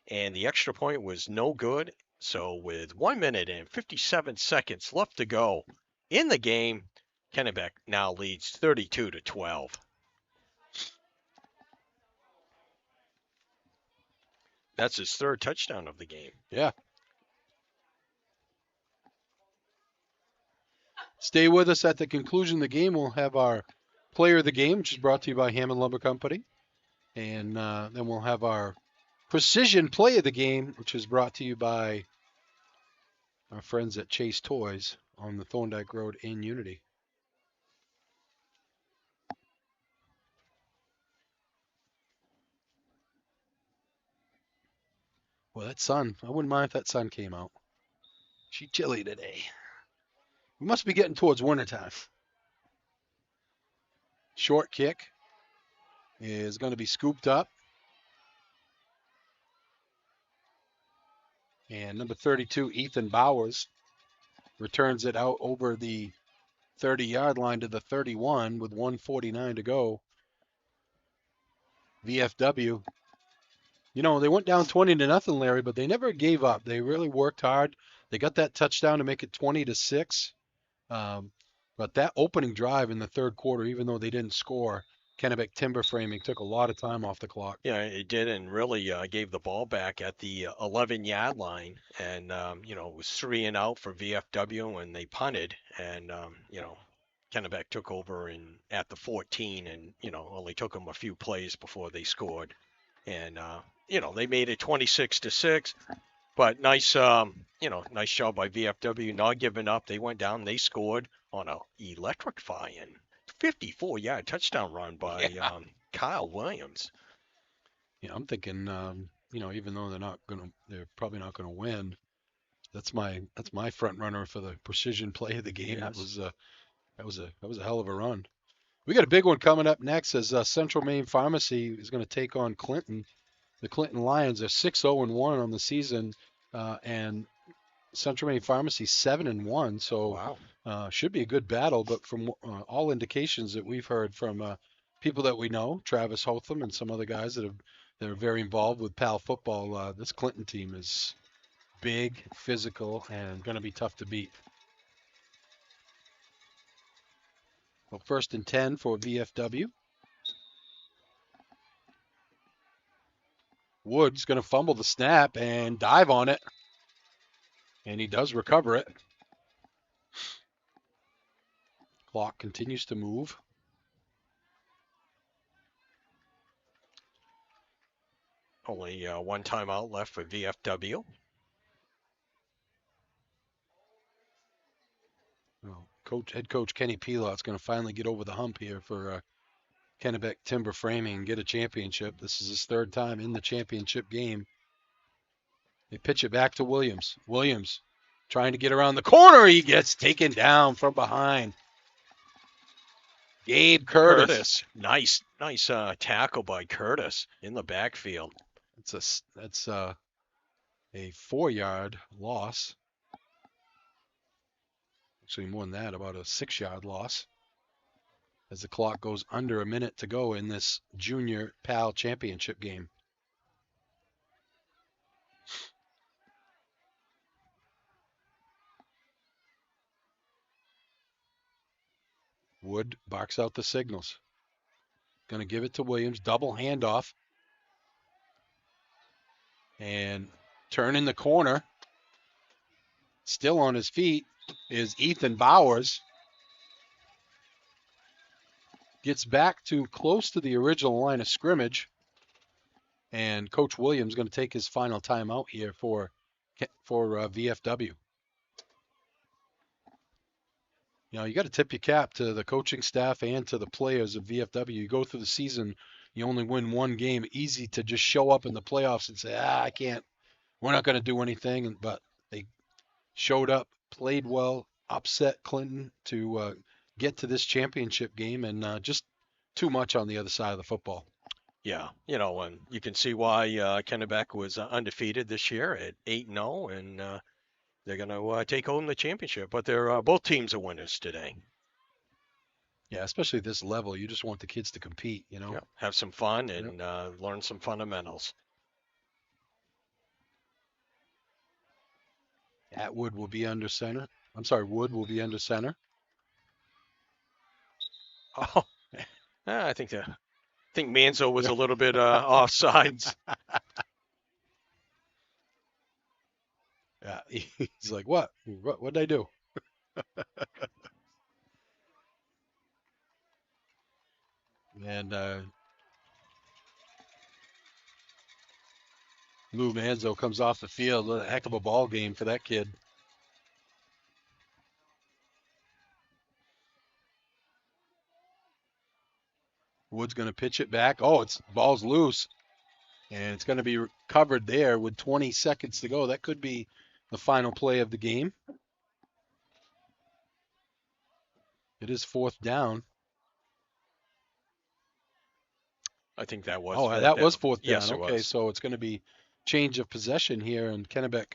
And the extra point was no good. So with 1 minute and 57 seconds left to go in the game, Kennebec now leads 32-12. That's his third touchdown of the game. Yeah. Stay with us at the conclusion of the game. We'll have our player of the game, which is brought to you by Hammond Lumber Company. And then we'll have our precision play of the game, which is brought to you by our friends at Chase Toys on the Thorndike Road in Unity. Well, that sun, I wouldn't mind if that sun came out. She's chilly today. We must be getting towards wintertime. Short kick is going to be scooped up. And number 32, Ethan Bowers, returns it out over the 30-yard line to the 31 with 1:49 to go. VFW. You know, they went down 20-0, Larry, but they never gave up. They really worked hard. They got that touchdown to make it 20-6. But that opening drive in the third quarter, even though they didn't score, Kennebec Timberframing took a lot of time off the clock. Yeah, it did, and really gave the ball back at the 11-yard line. And, it was 3 and out for VFW, and they punted. And, Kennebec took over at the 14 and, only took them a few plays before they scored. And, they made it 26-6. But nice, nice job by VFW, not giving up. They went down, they scored on a electrifying 54-yard touchdown run by Kyle Williams. Yeah, I'm thinking, even though they're probably not gonna win. That's my front runner for the precision play of the game. Yes. That was a hell of a run. We got a big one coming up next as Central Maine Pharmacy is going to take on Clinton. The Clinton Lions are 6-0-1 on the season, and Central Maine Pharmacy 7-1. So should be a good battle. But from all indications that we've heard from people that we know, Travis Hotham and some other guys that are very involved with PAL football, this Clinton team is big, physical, and going to be tough to beat. Well, 1st and 10 for VFW. Wood's going to fumble the snap and dive on it. And he does recover it. Clock continues to move. Only one timeout left for VFW. Well, head coach Kenny Pelot's going to finally get over the hump here for Kennebec Timberframing and get a championship. This is his 3rd time in the championship game. They pitch it back to Williams. Williams trying to get around the corner. He gets taken down from behind. Gabe Curtis. Nice tackle by Curtis in the backfield. That's a 4-yard loss. Actually, more than that, about a 6-yard loss. As the clock goes under a minute to go in this junior PAL championship game. Wood barks out the signals. Going to give it to Williams. Double handoff. And turning the corner. Still on his feet is Ethan Bowers. Gets back to close to the original line of scrimmage. And Coach Williams going to take his final timeout here for VFW. You got to tip your cap to the coaching staff and to the players of VFW. You go through the season, you only win one game. Easy to just show up in the playoffs and say, I can't, we're not going to do anything. But they showed up, played well, upset Clinton to get to this championship game, and just too much on the other side of the football. Yeah, and you can see why Kennebec was undefeated this year at 8-0, and they're going to take home the championship. But they're both teams are winners today. Yeah, especially at this level, you just want the kids to compete, Yeah, have some fun and learn some fundamentals. Wood will be under center. Wood will be under center. Oh, I think Manzo was a little bit offsides. Yeah, he's like, what? What'd I do? And Lou Manzo comes off the field. A heck of a ball game for that kid. Wood's going to pitch it back. Oh, ball's loose. And it's going to be covered there with 20 seconds to go. That could be the final play of the game. It is 4th down. I think that was. Oh, that was 4th down. Yes, okay, so it's going to be change of possession here, and Kennebec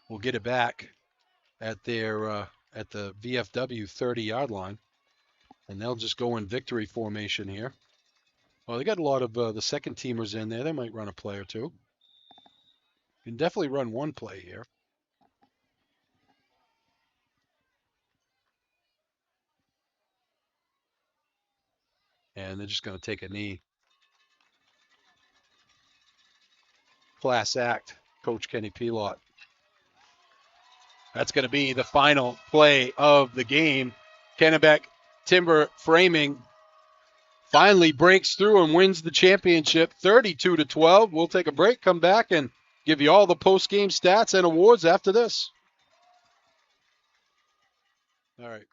will get it back at their at the VFW 30-yard line, and they'll just go in victory formation here. Well, they got a lot of the second teamers in there. They might run a play or two. You can definitely run one play here. And they're just going to take a knee. Class act, Coach Kenny Pelot. That's going to be the final play of the game. Kennebec Timberframing finally breaks through and wins the championship 32-12. We'll take a break, come back, and Give you all the post-game stats and awards after this. All right.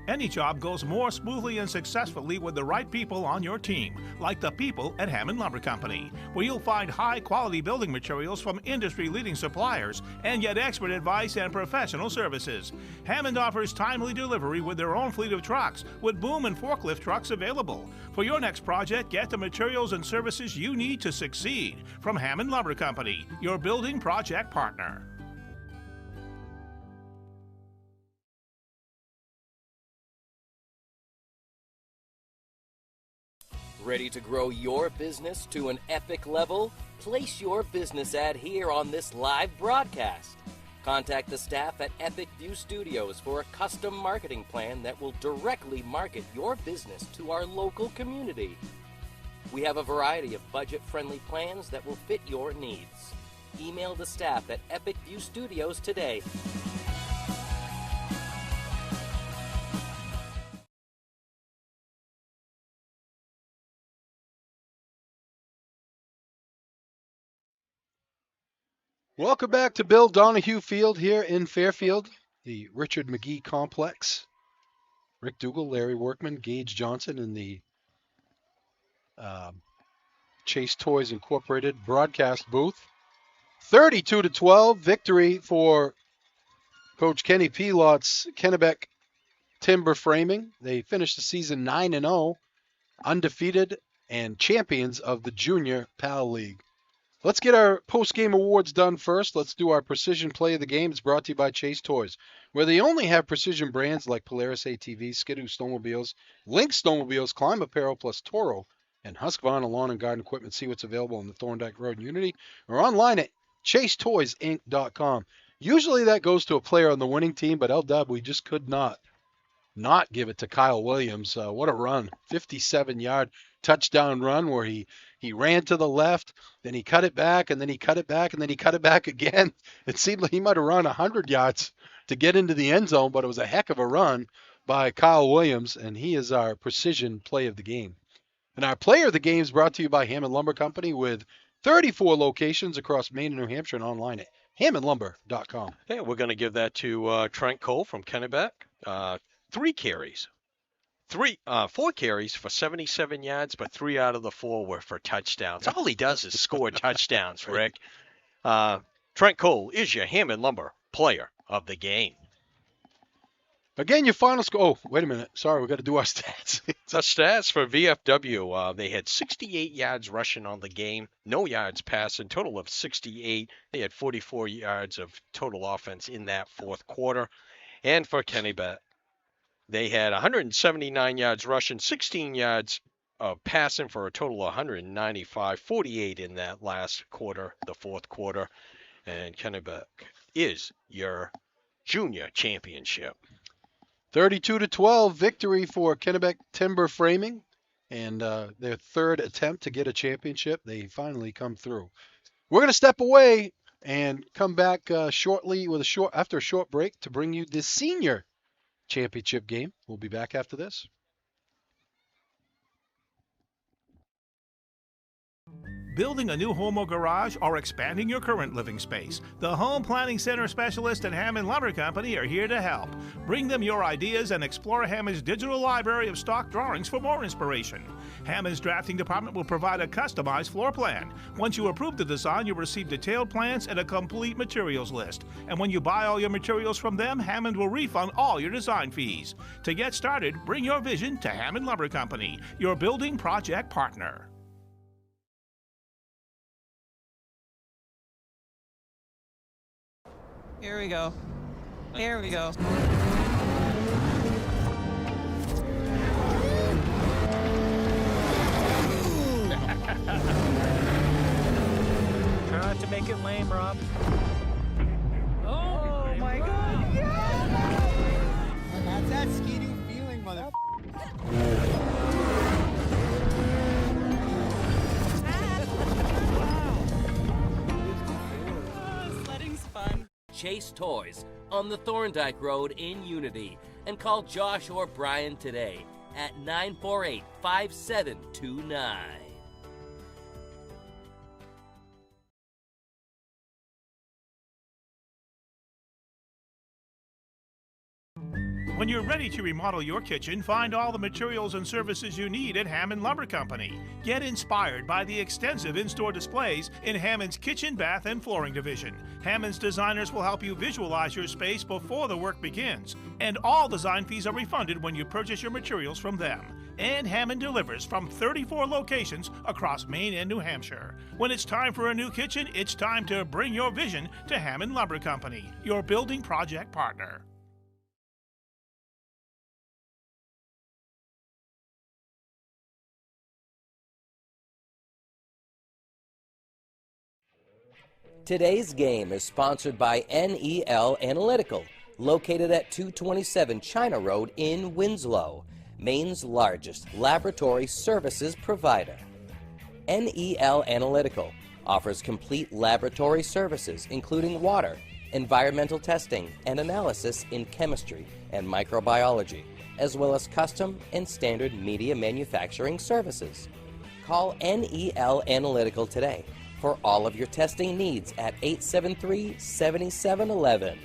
Any job goes more smoothly and successfully with the right people on your team, like the people at Hammond Lumber Company, where you'll find high-quality building materials from industry-leading suppliers and get expert advice and professional services. Hammond offers timely delivery with their own fleet of trucks, with boom and forklift trucks available. For your next project, get the materials and services you need to succeed from Hammond Lumber Company, your building project partner. Ready to grow your business to an epic level? Place your business ad here on this live broadcast. Contact the staff at Epic View Studios for a custom marketing plan that will directly market your business to our local community. We have a variety of budget-friendly plans that will fit your needs. Email the staff at Epic View Studios today. Welcome back to Bill Donahue Field here in Fairfield, the Richard McGee Complex. Rick Dougal, Larry Workman, Gage Johnson in the Chase Toys Incorporated broadcast booth. 32-12 victory for Coach Kenny Pelot's Kennebec Timberframing. They finished the season 9-0, undefeated and champions of the Junior PAL League. Let's get our post-game awards done first. Let's do our precision play of the game. It's brought to you by Chase Toys, where they only have precision brands like Polaris ATVs, Skidoo snowmobiles, Lynx snowmobiles, Climb Apparel, plus Toro, and Husqvarna lawn and garden equipment. See what's available on the Thorndike Road in Unity or online at chasetoysinc.com. Usually that goes to a player on the winning team, but L-Dub, we just could not give it to Kyle Williams. What a run. 57-yard touchdown run where he ran to the left, then he cut it back, and then he cut it back, and then he cut it back again. It seemed like he might have run 100 yards to get into the end zone, but it was a heck of a run by Kyle Williams, and he is our precision play of the game. And our player of the game is brought to you by Hammond Lumber Company with 34 locations across Maine and New Hampshire and online at hammondlumber.com. Yeah, we're going to give that to Trent Cole from Kennebec. 4 carries for 77 yards, but 3 out of the 4 were for touchdowns. All he does is score touchdowns, Rick. Trent Cole is your Hammond Lumber player of the game. Again, your final score. Oh, wait a minute. Sorry, we got to do our stats. The stats for VFW, they had 68 yards rushing on the game, no yards passing, total of 68. They had 44 yards of total offense in that fourth quarter. And for Kennebec, they had 179 yards rushing, 16 yards of passing for a total of 195, 48 in that last quarter, the fourth quarter. And Kennebec is your junior championship. 32-12 victory for Kennebec Timberframing, and their third attempt to get a championship. They finally come through. We're going to step away and come back shortly with after a short break to bring you the senior championship game. We'll be back after this. Building a new home or garage or expanding your current living space, the Home Planning Center specialists at Hammond Lumber Company are here to help. Bring them your ideas and explore Hammond's digital library of stock drawings for more inspiration. Hammond's drafting department will provide a customized floor plan. Once you approve the design, you'll receive detailed plans and a complete materials list. And when you buy all your materials from them, Hammond will refund all your design fees. To get started, bring your vision to Hammond Lumber Company, your building project partner. Here we go. Here we go. Try not to make it lame, Rob. Oh my God! Yeah! And that's that Skidoo feeling, mother. Sledding's fun. Chase Toys on the Thorndike Road in Unity, and call Josh or Brian today at 948-5729. When you're ready to remodel your kitchen, find all the materials and services you need at Hammond Lumber Company. Get inspired by the extensive in-store displays in Hammond's kitchen, bath, and flooring division. Hammond's designers will help you visualize your space before the work begins. And all design fees are refunded when you purchase your materials from them. And Hammond delivers from 34 locations across Maine and New Hampshire. When it's time for a new kitchen, it's time to bring your vision to Hammond Lumber Company, your building project partner. Today's game is sponsored by NEL Analytical, located at 227 China Road in Winslow, Maine's largest laboratory services provider. NEL Analytical offers complete laboratory services including water, environmental testing, and analysis in chemistry and microbiology, as well as custom and standard media manufacturing services. Call NEL Analytical today for all of your testing needs at 873-7711.